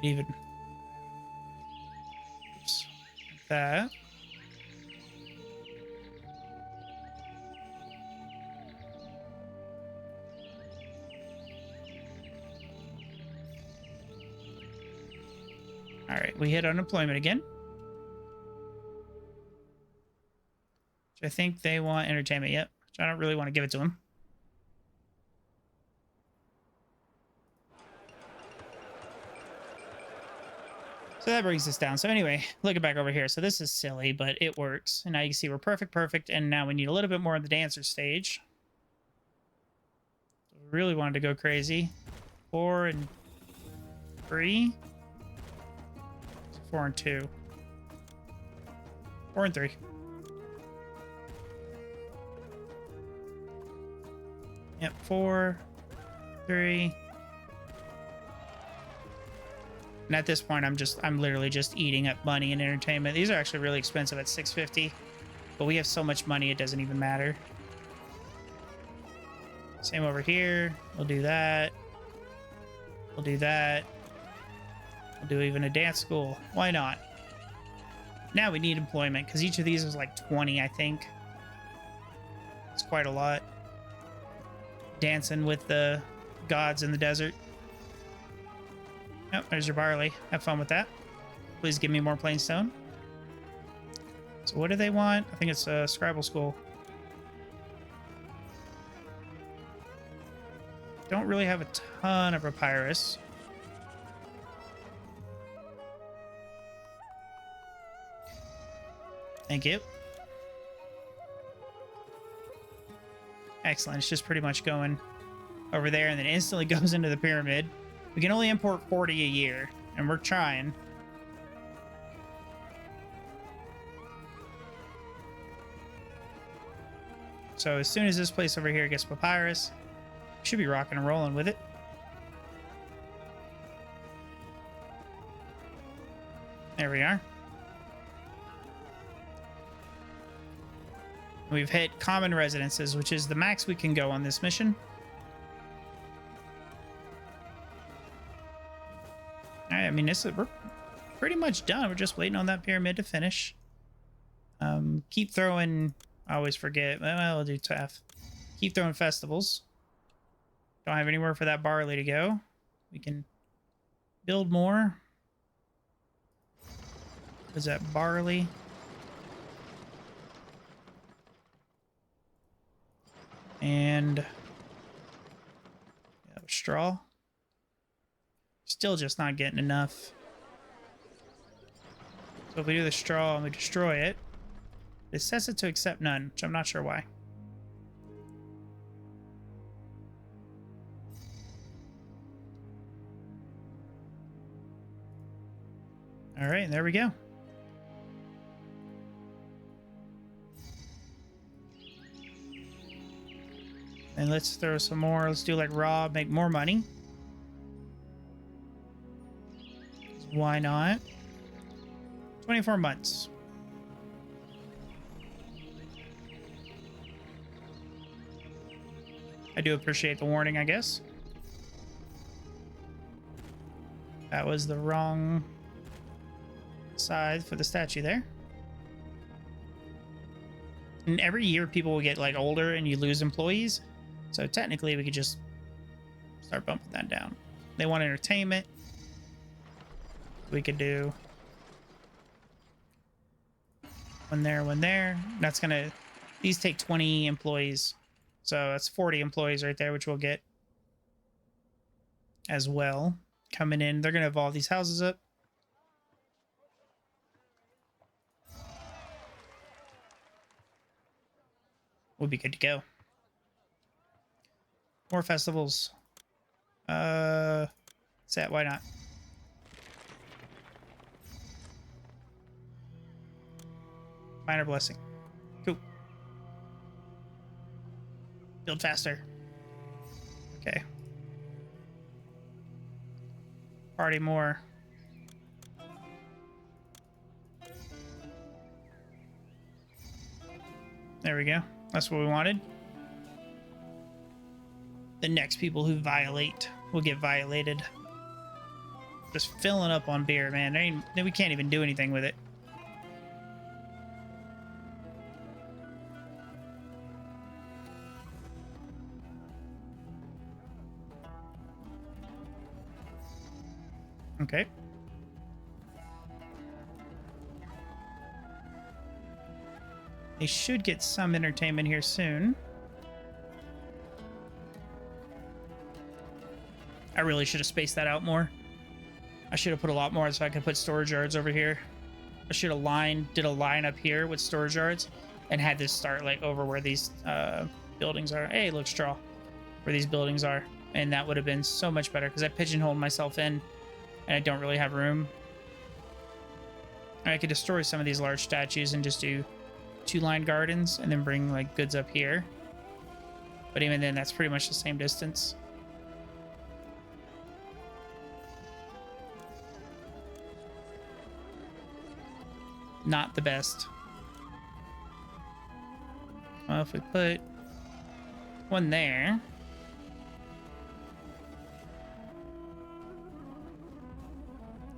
Even oops, like that. All right, we hit unemployment again. Which I think they want entertainment. Yep. Which I don't really want to give it to them. So that brings us down. So anyway, looking back over here. So this is silly, but it works. And now you can see we're perfect. And now we need a little bit more on the dancer stage. So we really wanted to go crazy. 4 and 3. 4 and 2. 4 and 3. Yep, 4, 3. And at this point, I'm literally just eating up money and entertainment. These are actually really expensive at 650, but we have so much money it doesn't even matter. Same over here. We'll do that. We'll do that. We'll do even a dance school. Why not? Now we need employment because each of these is like 20, I think. It's quite a lot. Dancing with the gods in the desert. Oh, there's your barley. Have fun with that. Please give me more plain stone. So what do they want? I think it's a scribal school. Don't really have a ton of papyrus. Thank you. Excellent. It's just pretty much going over there and then instantly goes into the pyramid. We can only import 40 a year, and we're trying. So as soon as this place over here gets papyrus, we should be rocking and rolling with it. There we are. We've hit common residences, which is the max we can go on this mission. All right, I mean, we're pretty much done. We're just waiting on that pyramid to finish. Keep throwing... I always forget. Well, I'll do tough. Keep throwing festivals. Don't have anywhere for that barley to go. We can build more. Is that barley? And yeah, straw. Still just not getting enough. So if we do the straw and we destroy it, it says it to accept none, which I'm not sure why. All right, there we go. And let's throw some more. Let's do like raw, make more money. Why not? 24 months. I do appreciate the warning, I guess. That was the wrong side for the statue there. And every year people will get like older and you lose employees. So technically we could just start bumping that down. They want entertainment. We could do one there, one there. That's gonna, these take 20 employees. So that's 40 employees right there, which we'll get as well. Coming in, they're gonna evolve these houses up. We'll be good to go. More festivals. Set, why not? Minor blessing. Cool. Build faster. Okay. Party more. There we go. That's what we wanted. The next people who violate will get violated. Just filling up on beer, man. We can't even do anything with it. Okay. They should get some entertainment here soon. I really should have spaced that out more. I should have put a lot more so I could put storage yards over here. I should have did a line up here with storage yards and had this start like over where these buildings are. Hey, look, straw. Where these buildings are. And that would have been so much better because I pigeonholed myself in and I don't really have room. I could destroy some of these large statues and just do 2-line gardens and then bring like goods up here. But even then, that's pretty much the same distance. Not the best. Well, if we put one there.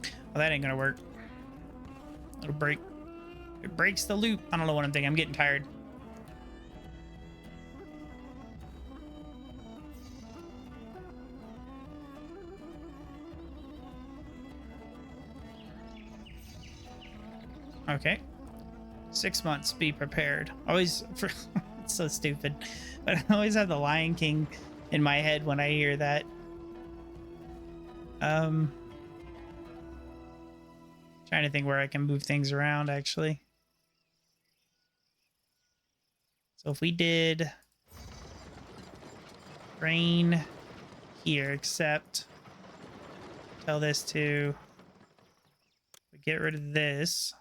Well, that ain't gonna work. It'll break. It breaks the loop. I don't know what I'm thinking. I'm getting tired. Okay. 6 months. Be prepared. Always. It's so stupid. But I always have the Lion King in my head when I hear that. Trying to think where I can move things around, actually. So if we did grain here, except tell this to get rid of this.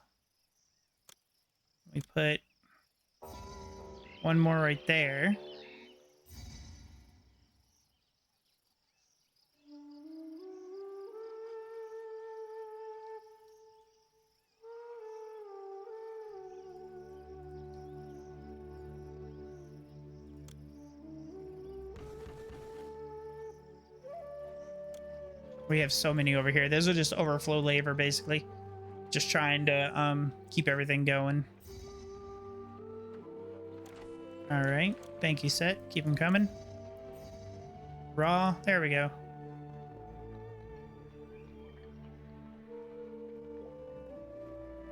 We put one more right there. We have so many over here. Those are just overflow labor, basically. Just trying to keep everything going. All right. Thank you, set. Keep them coming. Raw. There we go.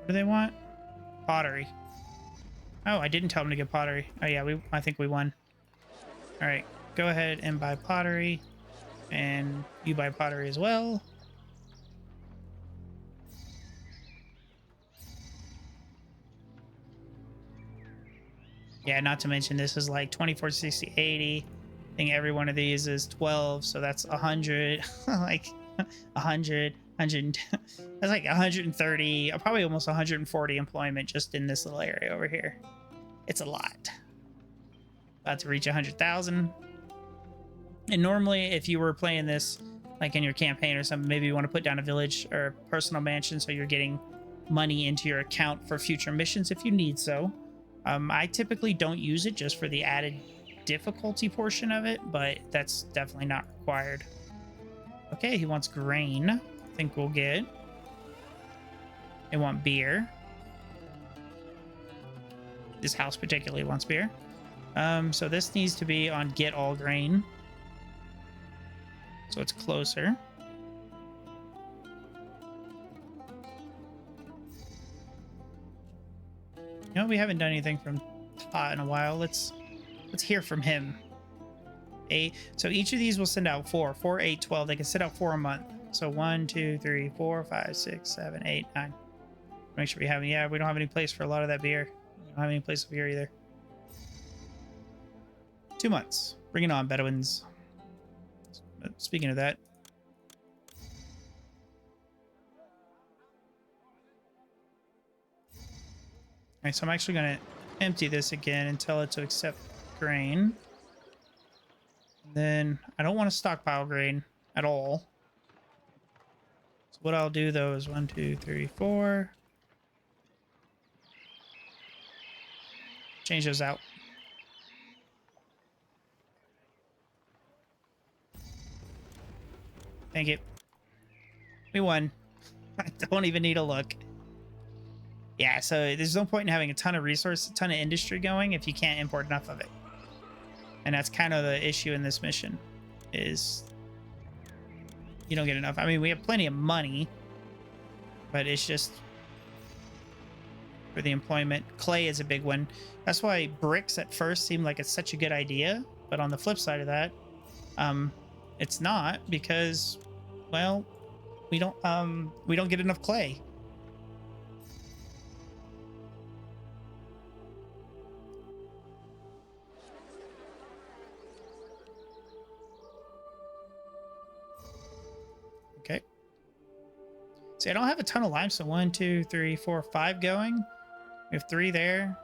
What do they want? Pottery. Oh, I didn't tell them to get pottery. Oh, yeah. I think we won. All right. Go ahead and buy pottery. And you buy pottery as well. Yeah, not to mention this is like 24, 60, 80. I think every one of these is 12, so that's 100. Like 100, 100. That's like 130, probably almost 140 employment just in this little area over here. It's a lot. About to reach 100,000. And normally, if you were playing this like in your campaign or something, maybe you want to put down a village or a personal mansion so you're getting money into your account for future missions if you need so. I typically don't use it just for the added difficulty portion of it, but that's definitely not required. Okay, he wants grain. I think we'll get. They want beer. This house particularly wants beer. So this needs to be on get all grain. So it's closer. No, we haven't done anything from Todd in a while. Let's hear from him. So each of these will send out 4, 8, 12. They can send out 4 a month. So 1, 2, 3, 4, 5, 6, 7, 8, 9. Make sure we have. Yeah, we don't have any place for a lot of that beer. We don't have any place for beer either. 2 months. Bring it on, Bedouins. Speaking of that. All right, so I'm actually going to empty this again and tell it to accept grain. And then I don't want to stockpile grain at all. So what I'll do though is 1, 2, 3, 4. Change those out. Thank you. We won. I don't even need a look. Yeah, so there's no point in having a ton of resources, a ton of industry going if you can't import enough of it. And that's kind of the issue in this mission, is you don't get enough. I mean, we have plenty of money, but it's just for the employment. Clay is a big one. That's why bricks at first seem like it's such a good idea, but on the flip side of that, it's not, because, well, we don't get enough clay. Okay. See, I don't have a ton of limestone. 1, 2, 3, 4, 5 going. We have 3 there.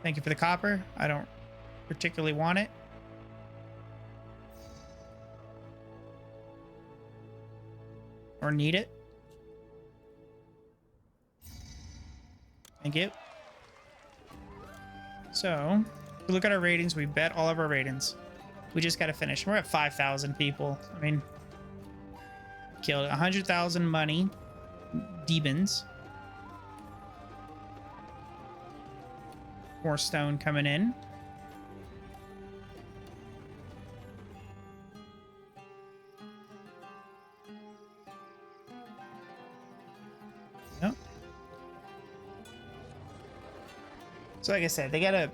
Thank you for the copper. I don't particularly want it. Or need it. Thank you. So, if we look at our ratings, we bet all of our ratings. We just got to finish. We're at 5,000 people. I mean, killed 100,000 money. Demons. More stone coming in. Yep. So like I said, they gotta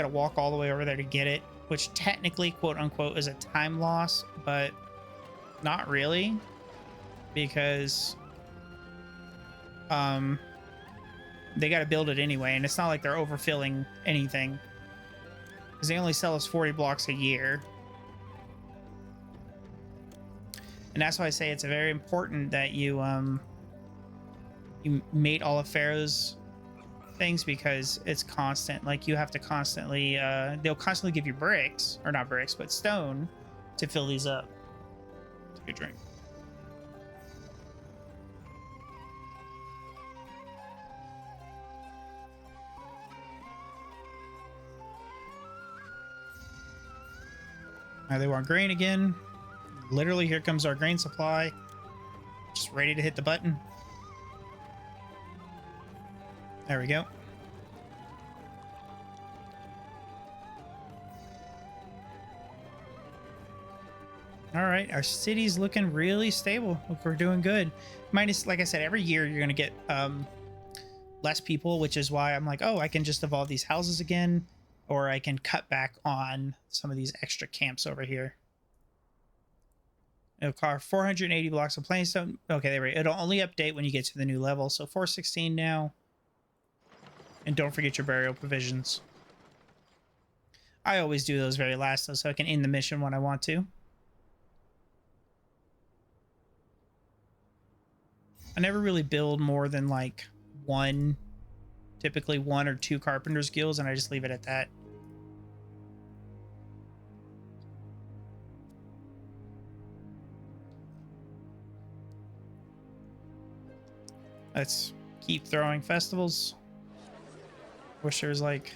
walk all the way over there to get it, which technically, quote unquote, is a time loss, but not really, because they gotta build it anyway, and it's not like they're overfilling anything, because they only sell us 40 blocks a year. And that's why I say it's very important that you mate all of Pharaoh's things, because it's constant. Like, you have to constantly they'll constantly give you bricks, or not bricks, but stone to fill these up. Take a drink. Now they want grain again. Literally, here comes our grain supply, just ready to hit the button. There we go. All right, our city's looking really stable. Look, we're doing good. Minus, like I said, every year you're gonna get less people, which is why I'm like, oh, I can just evolve these houses again, or I can cut back on some of these extra camps over here. It'll cost 480 blocks of plainstone. Okay, there we go. It'll only update when you get to the new level. So 416 now. And don't forget your burial provisions. I always do those very last, though, so I can end the mission when I want to. I never really build more than like typically one or two carpenter's guilds, and I just leave it at that. Let's keep throwing festivals. Wish there was like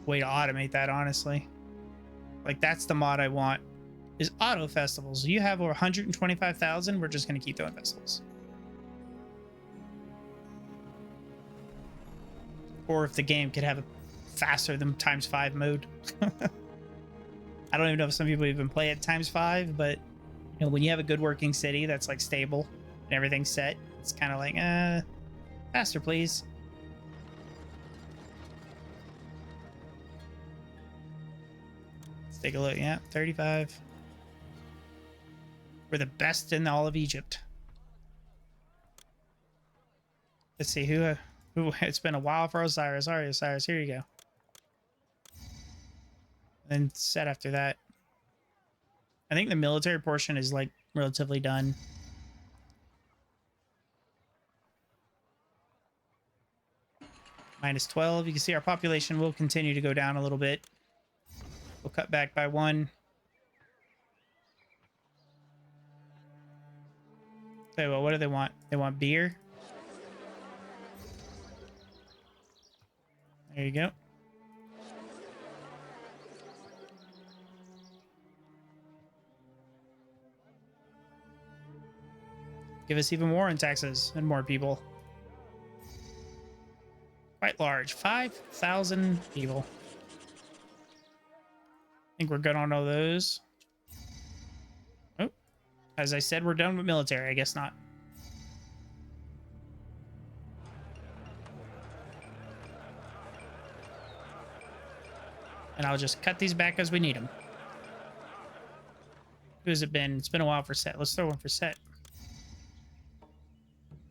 a way to automate that, honestly. Like, that's the mod I want, is auto festivals. You have over 125,000, we're just going to keep throwing festivals. Or if the game could have a faster than ×5 mode. I don't even know if some people even play it ×5, but you know, when you have a good working city that's like stable and everything's set, it's kind of like, faster, please. Let's take a look. Yeah, 35. We're the best in all of Egypt. Let's see who it's been a while for Osiris. All right, Osiris, here you go. And set after that. I think the military portion is like relatively done. -12. You can see our population will continue to go down a little bit. We'll cut back by 1. Tell you what do they want? They want beer. There you go. Give us even more in taxes and more people. Quite large. 5,000 people. I think we're good on all those. Oh, as I said, we're done with military. I guess not. And I'll just cut these back as we need them. Who has it been? It's been a while for set. Let's throw one for set.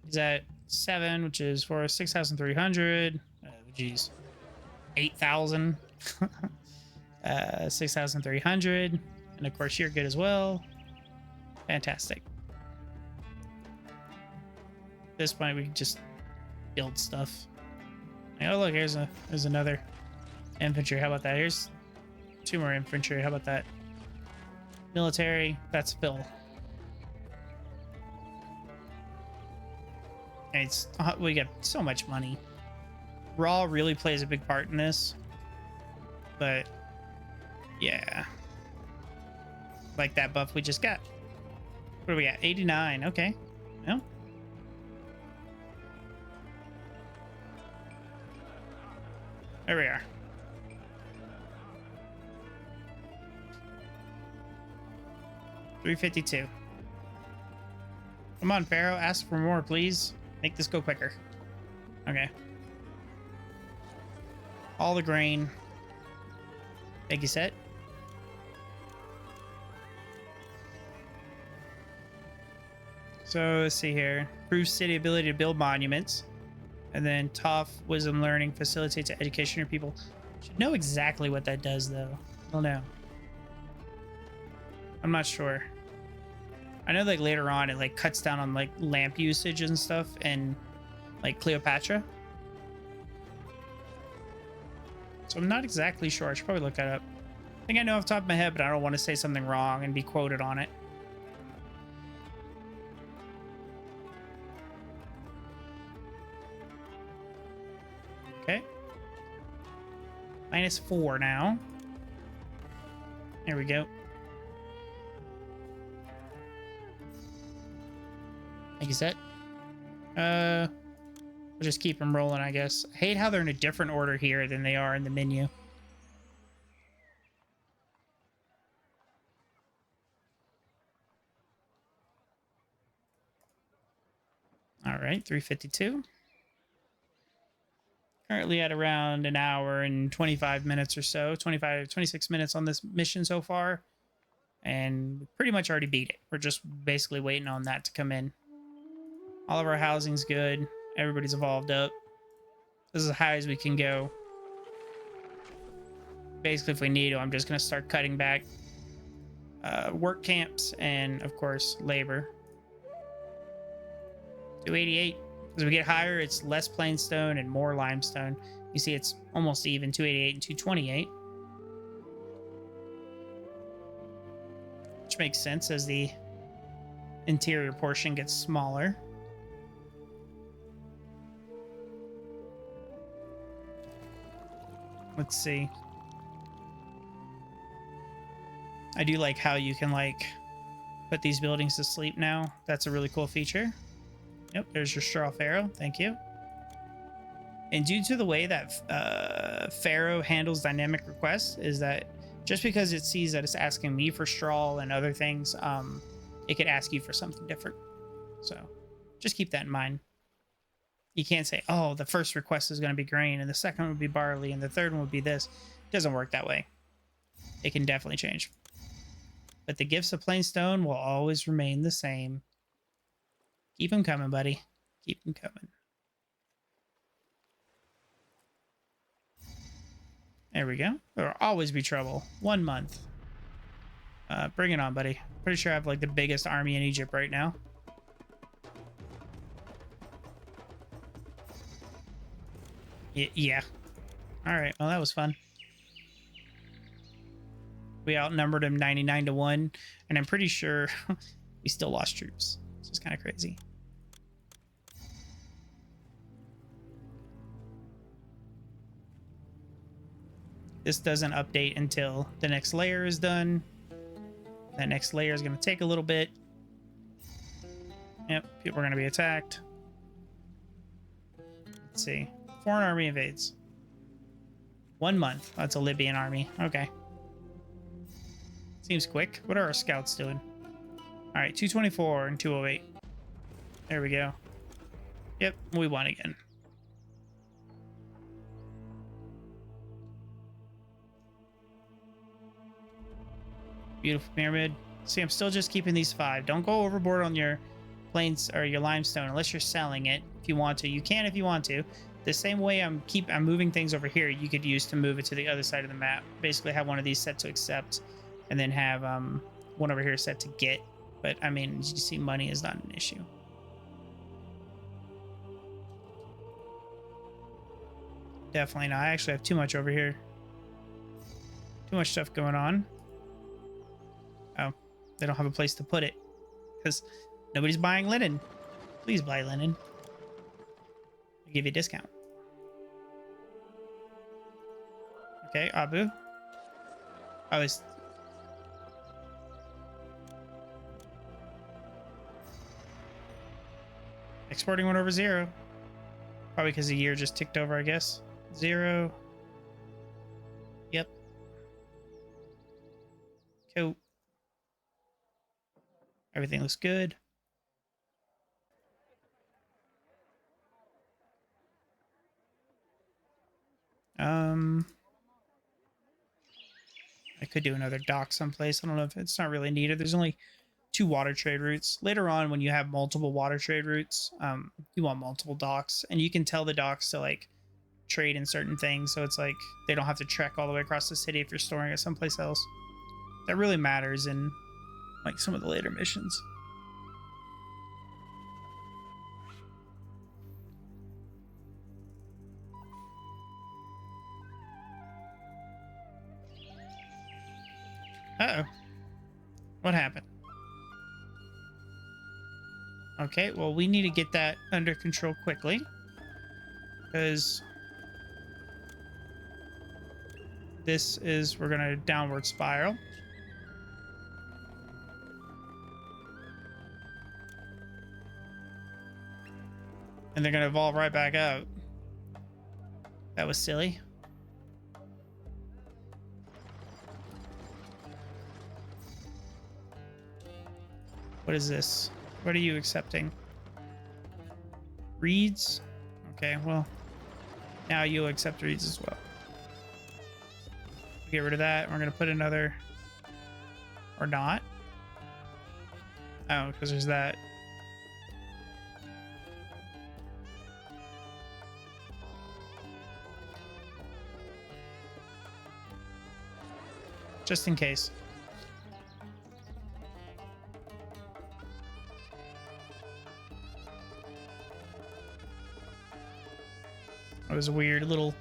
He's at 7, which is for 6,300. Geez. 8,000. 6,300. And of course, you're good as well. Fantastic. At this point, we can just build stuff. Oh, look, here's another infantry. How about that? Here's 2 more infantry. How about that? Military. That's Phil. And we got so much money. Raw really plays a big part in this, but yeah, like that buff we just got. What do we got? 89. Okay. No. There we are. $352. Come on, Pharaoh. Ask for more, please. Make this go quicker. Okay. all the grain. Thank you, set. So let's see here. Improves city ability to build monuments. And then tough wisdom learning facilitates education of people. Should know exactly what that does though. I don't know. I'm not sure. I know like later on it like cuts down on like lamp usage and stuff and like Cleopatra. So I'm not exactly sure. I should probably look that up. I think I know off the top of my head, but I don't want to say something wrong and be quoted on it. Okay. -4 now. There we go. Thank you, set. We'll just keep them rolling, I guess. I hate how they're in a different order here than they are in the menu. All right, 352. Currently at around an hour and 25 minutes or so, 26 minutes on this mission so far. And we pretty much already beat it. We're just basically waiting on that to come in. All of our housing's good. Everybody's evolved up. This is as high as we can go. Basically, if we need to, I'm just going to start cutting back work camps and, of course, labor. 288. As we get higher, it's less plainstone and more limestone. You see it's almost even, 288 and 228. Which makes sense as the interior portion gets smaller. Let's see. I do like how you can like put these buildings to sleep now. That's a really cool feature. Yep, there's your straw pharaoh. Thank you. And due to the way that Pharaoh handles dynamic requests is that just because it sees that it's asking me for straw and other things, it could ask you for something different. So just keep that in mind. You can't say, oh, the first request is going to be grain and the second would be barley and the third one would be this. It doesn't work that way. It can definitely change. But the gifts of plain stone will always remain the same. Keep them coming, buddy. Keep them coming. There we go. There'll always be trouble. 1 month. Bring it on, buddy. Pretty sure I have like the biggest army in Egypt right now. Yeah. All right. Well, that was fun. We outnumbered him 99-1, and I'm pretty sure we still lost troops. This is kind of crazy. This doesn't update until the next layer is done. That next layer is going to take a little bit. Yep, people are going to be attacked. Let's see. Foreign army invades. 1 month. That's a Libyan army. Okay. Seems quick. What are our scouts doing? All right, 224 and 208. There we go. Yep, we won again. Beautiful pyramid. See, I'm still just keeping these 5. Don't go overboard on your plains or your limestone unless you're selling it. If you want to, you can if you want to. The same way I'm moving things over here, you could use to move it to the other side of the map. Basically, have one of these set to accept, and then have one over here set to get. But I mean, as you see, money is not an issue. Definitely not. I actually have too much over here. Too much stuff going on. Oh, they don't have a place to put it because nobody's buying linen. Please buy linen. I'll give you a discount. Okay, Abu. Oh, it's... Exporting went over 0. Probably because the year just ticked over, I guess. 0. Yep. Cool. Everything looks good. Um, I could do another dock someplace. I don't know if it's not really needed. There's only 2 water trade routes. Later on, when you have multiple water trade routes, you want multiple docks, and you can tell the docks to like trade in certain things. So it's like they don't have to trek all the way across the city if you're storing it someplace else. That really matters in like some of the later missions. Uh-oh. What happened? Okay, well, we need to get that under control quickly. Because this is, we're going to downward spiral. And they're going to evolve right back out. That was silly. What is this? What are you accepting? Reeds? Okay, well, now you'll accept reeds as well. Get rid of that. We're going to put another... Or not. Oh, because there's that. Just in case. It was a weird little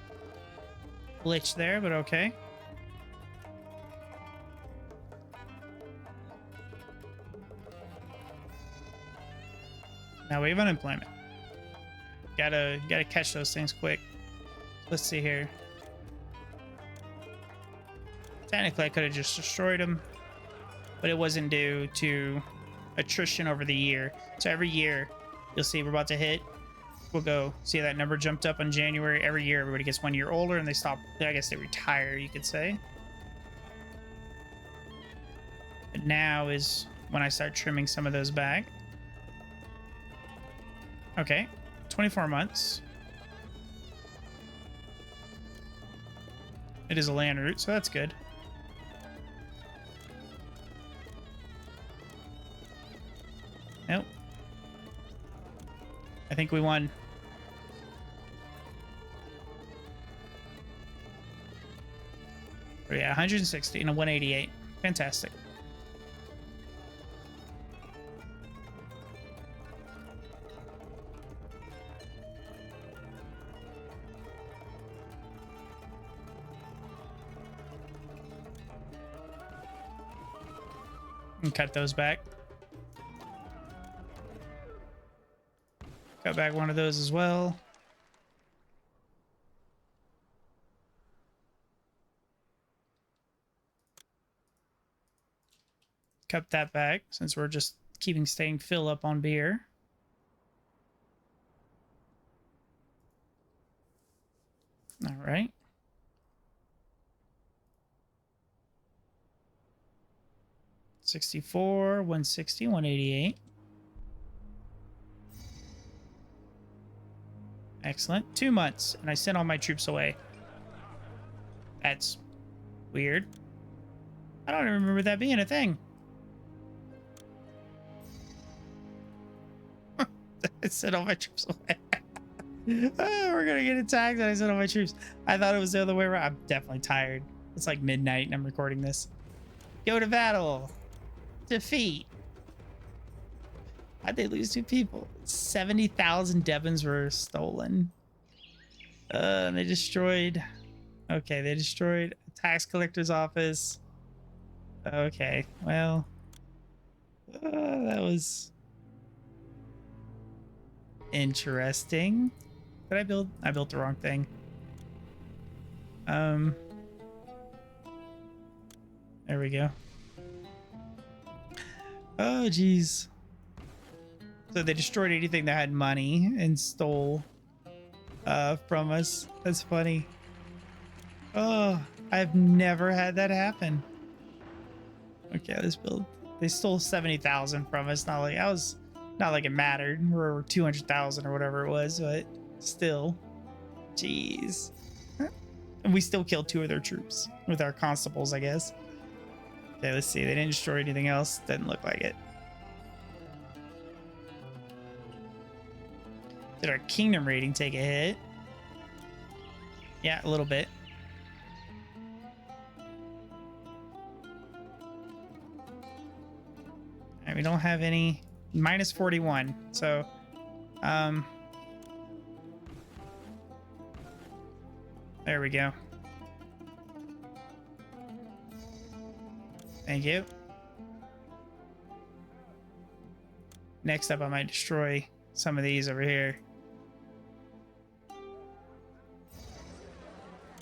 glitch there, but okay. Now we have unemployment. Gotta catch those things quick. Let's see here. Technically, I could have just destroyed them, but it wasn't due to attrition over the year. So every year, you'll see we're about to hit. We'll go see that number jumped up in January. Every year, everybody gets 1 year older and they stop. I guess they retire, you could say. But now is when I start trimming some of those back. Okay, 24 months. It is a land route, so that's good. Nope. I think we won. Oh, yeah, 160 and a 188. Fantastic. And cut those back. Cut back one of those as well. Cut that back since we're just staying fill up on beer. All right. $64, 160, 188. Excellent. 2 months, and I sent all my troops away. That's weird. I don't even remember that being a thing. I sent all my troops away. Oh, we're gonna get attacked, and I sent all my troops. I thought it was the other way around. I'm definitely tired. It's like midnight, and I'm recording this. Go to battle. Defeat. How'd they lose 2 people? 70,000 Devons were stolen. And they destroyed... Okay, they destroyed a tax collector's office. Okay, well... that was... interesting. Did I build? I built the wrong thing. There we go. Oh, geez. So they destroyed anything that had money and stole from us. That's funny. Oh, I've never had that happen. Okay, let's build. They stole 70,000 from us. Not like it mattered. We're 200,000 or whatever it was, but still. Jeez. And we still killed 2 of their troops with our constables, I guess. Okay, let's see. They didn't destroy anything else. Doesn't look like it. Did our kingdom rating take a hit? Yeah, a little bit. And we don't have any. Minus 41. So, there we go. Thank you. Next up, I might destroy some of these over here.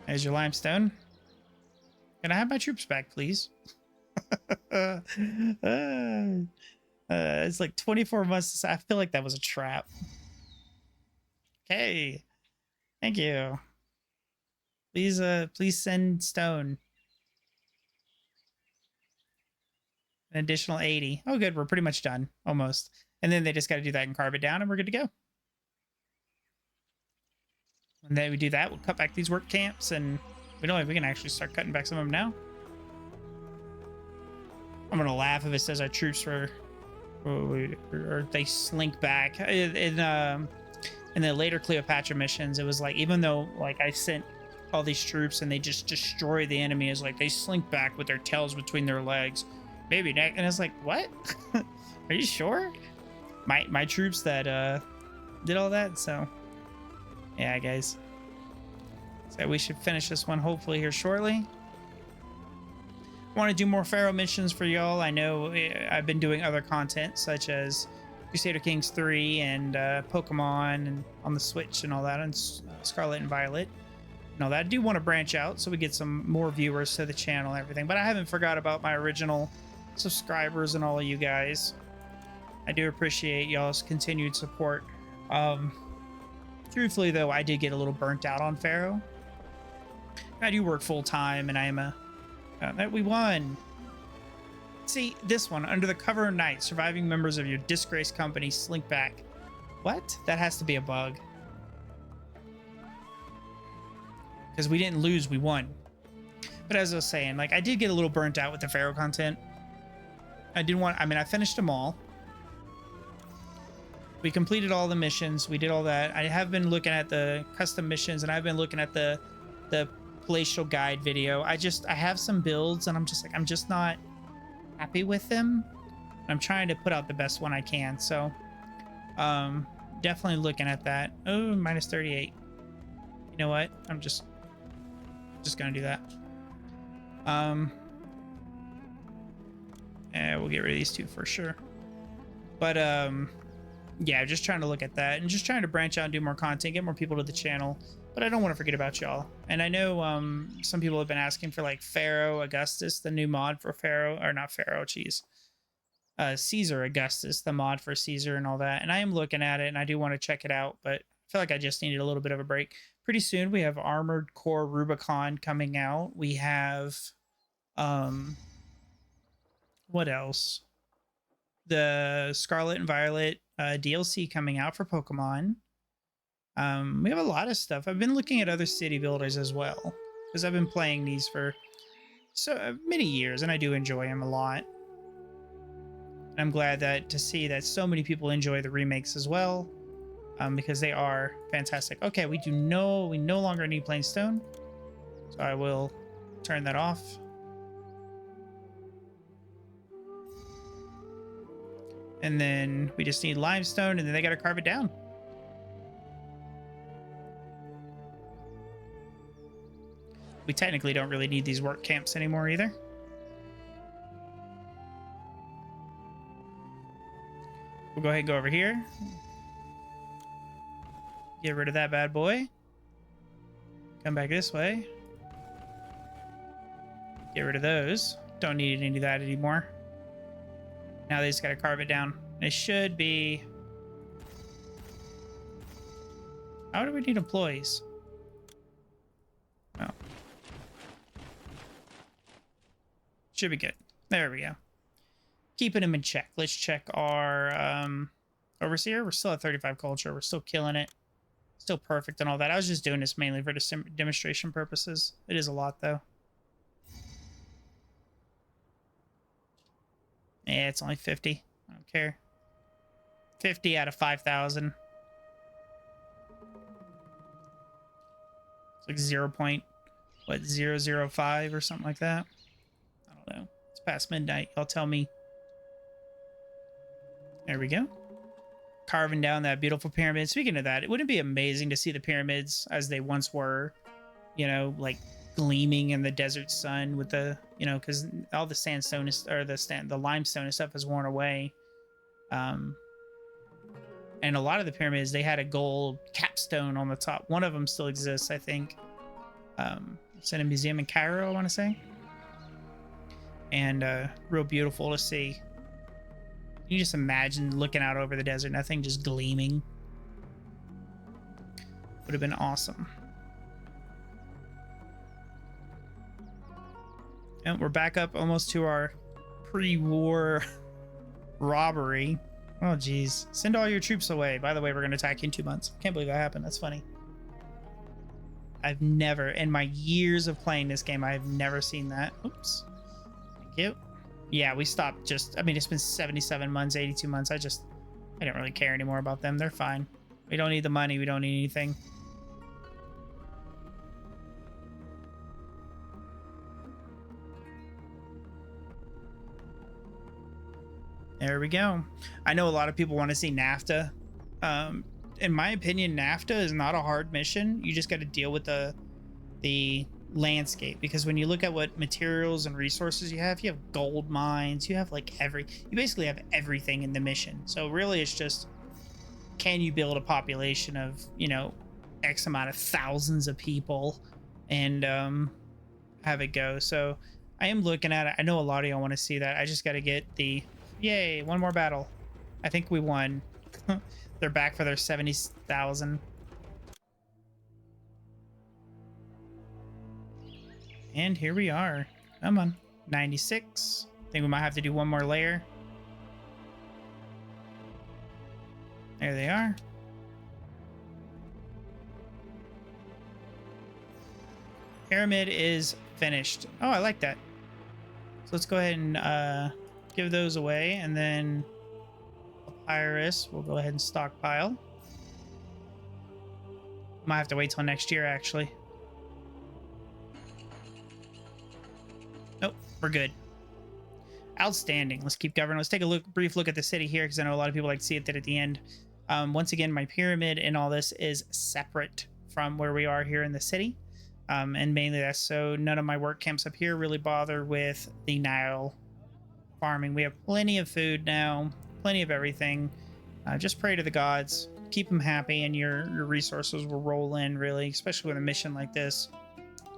There's your limestone. Can I have my troops back, please? It's like 24 months. I feel like that was a trap. Okay. Thank you. Please send stone. An additional 80. Oh, good. We're pretty much done. Almost. And then they just got to do that and carve it down, and we're good to go. And then we do that. We'll cut back these work camps, and we can actually start cutting back some of them now. I'm going to laugh if it says our troops were... or they slink back. In the later Cleopatra missions, it was like, even though like I sent all these troops and they just destroy the enemy, is like they slink back with their tails between their legs. Maybe neck, and it's like, what? Are you sure? My troops that did all that. So yeah, guys. So we should finish this one hopefully here shortly. I want to do more Pharaoh missions for y'all. I know I've been doing other content such as Crusader Kings 3 and Pokemon and on the Switch and all that, and Scarlet and Violet and all that. I do want to branch out so we get some more viewers to the channel and everything, but I haven't forgot about my original subscribers and all of you guys. I do appreciate y'all's continued support. Truthfully though, I did get a little burnt out on Pharaoh. I do work full time, and I am that we won. See, this one, under the cover of night, surviving members of your disgraced company slink back. What? That has to be a bug. Because we didn't lose, we won. But as I was saying, like, I did get a little burnt out with the Pharaoh content. I finished them all. We completed all the missions. We did all that. I have been looking at the custom missions, and I've been looking at the palatial guide video. I have some builds, and I'm just not happy with them. I'm trying to put out the best one I can. So, definitely looking at that. Oh, minus 38. You know what? I'm just gonna do that. We'll get rid of these 2 for sure. But yeah, just trying to look at that and just trying to branch out and do more content, get more people to the channel. But I don't want to forget about y'all. And I know some people have been asking for like Pharaoh Augustus, the new mod for Pharaoh, or not Pharaoh, geez. Caesar Augustus, the mod for Caesar and all that. And I am looking at it, and I do want to check it out, but I feel like I just needed a little bit of a break. Pretty soon we have Armored Core Rubicon coming out. We have what else? The Scarlet and Violet DLC coming out for Pokemon. We have a lot of stuff. I've been looking at other city builders as well, because I've been playing these for so many years, and I do enjoy them a lot. And I'm glad to see that so many people enjoy the remakes as well, because they are fantastic. Okay, we no longer need plain stone, so I will turn that off. And then we just need limestone, and then they got to carve it down. We technically don't really need these work camps anymore either. We'll go ahead and go over here. Get rid of that bad boy. Come back this way. Get rid of those. Don't need any of that anymore. Now they just got to carve it down. It should be... How do we need employees? Oh. Should be good. There we go. Keeping them in check. Let's check our overseer. We're still at 35 culture. We're still killing it. Still perfect and all that. I was just doing this mainly for demonstration purposes. It is a lot, though. Yeah, it's only 50. I don't care. 50 out of 5,000. It's like 0.005 or something like that. I don't know. It's past midnight. Y'all tell me. There we go. Carving down that beautiful pyramid. Speaking of that, it wouldn't be amazing to see the pyramids as they once were, you know, like gleaming in the desert sun with the, you know, because all the sandstone is, or the limestone and stuff is worn away. And a lot of the pyramids, they had a gold capstone on the top. One of them still exists, I think. It's in a museum in Cairo, I want to say. And real beautiful to see. Can you just imagine looking out over the desert, nothing just gleaming? Would have been awesome. And we're back up almost to our pre-war robbery. Oh, geez. Send all your troops away. By the way, we're going to attack you in 2 months. Can't believe that happened. That's funny. I've never, in my years of playing this game, I've never seen that. Oops. Thank you. Yeah, we stopped just, I mean, it's been 77 months, 82 months. I don't really care anymore about them. They're fine. We don't need the money. We don't need anything. There we go. I know a lot of people want to see NAFTA. In my opinion, NAFTA is not a hard mission. You just got to deal with the landscape, because when you look at what materials and resources you have gold mines, you have like you basically have everything in the mission. So really it's just, can you build a population of, you know, X amount of thousands of people and have it go. So I am looking at it. I know a lot of y'all want to see that. I just got to get the, yay, one more battle. I think we won. They're back for their 70,000. And here we are. Come on. 96. I think we might have to do one more layer. There they are. Pyramid is finished. Oh, I like that. So let's go ahead and give those away, and then papyrus we'll go ahead and stockpile. Might have to wait till next year, actually. Nope, we're good. Outstanding. Let's keep governing. Let's take a brief look at the city here, because I know a lot of people like to see it at the end. Once again, my pyramid and all this is separate from where we are here in the city. And mainly that's so none of my work camps up here really bother with the Nile farming. We have plenty of food now, plenty of everything. Just pray to the gods, keep them happy, and your resources will roll in, really, especially with a mission like this.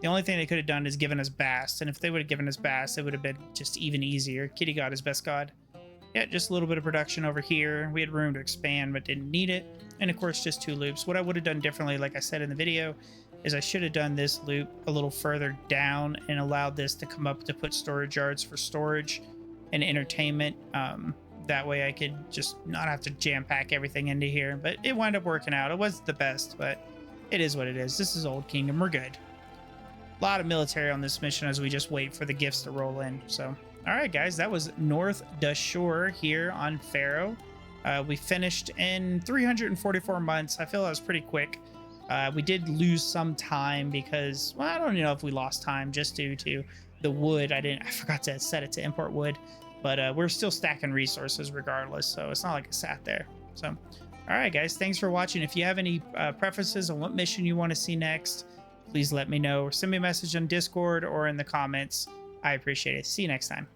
The only thing they could have done is given us Bast, and if they would have given us Bast, it would have been just even easier. Kitty God is best god. Yeah, just a little bit of production over here. We had room to expand, but didn't need it. And of course, just 2 loops. What I would have done differently, like I said in the video, is I should have done this loop a little further down and allowed this to come up to put storage yards for storage and entertainment. That way I could just not have to jam pack everything into here. But it wound up working out. It wasn't the best, but it is what it is. This is Old Kingdom. We're good. A lot of military on this mission as we just wait for the gifts to roll in. So, all right, guys, that was South Dashur here on Pharaoh. We finished in 344 months. I feel that was pretty quick. We did lose some time because, well, I don't know if we lost time just due to the wood. I forgot to set it to import wood, but we're still stacking resources regardless. So it's not like it sat there. So, all right, guys, thanks for watching. If you have any preferences on what mission you want to see next, please let me know, or send me a message on Discord or in the comments. I appreciate it. See you next time.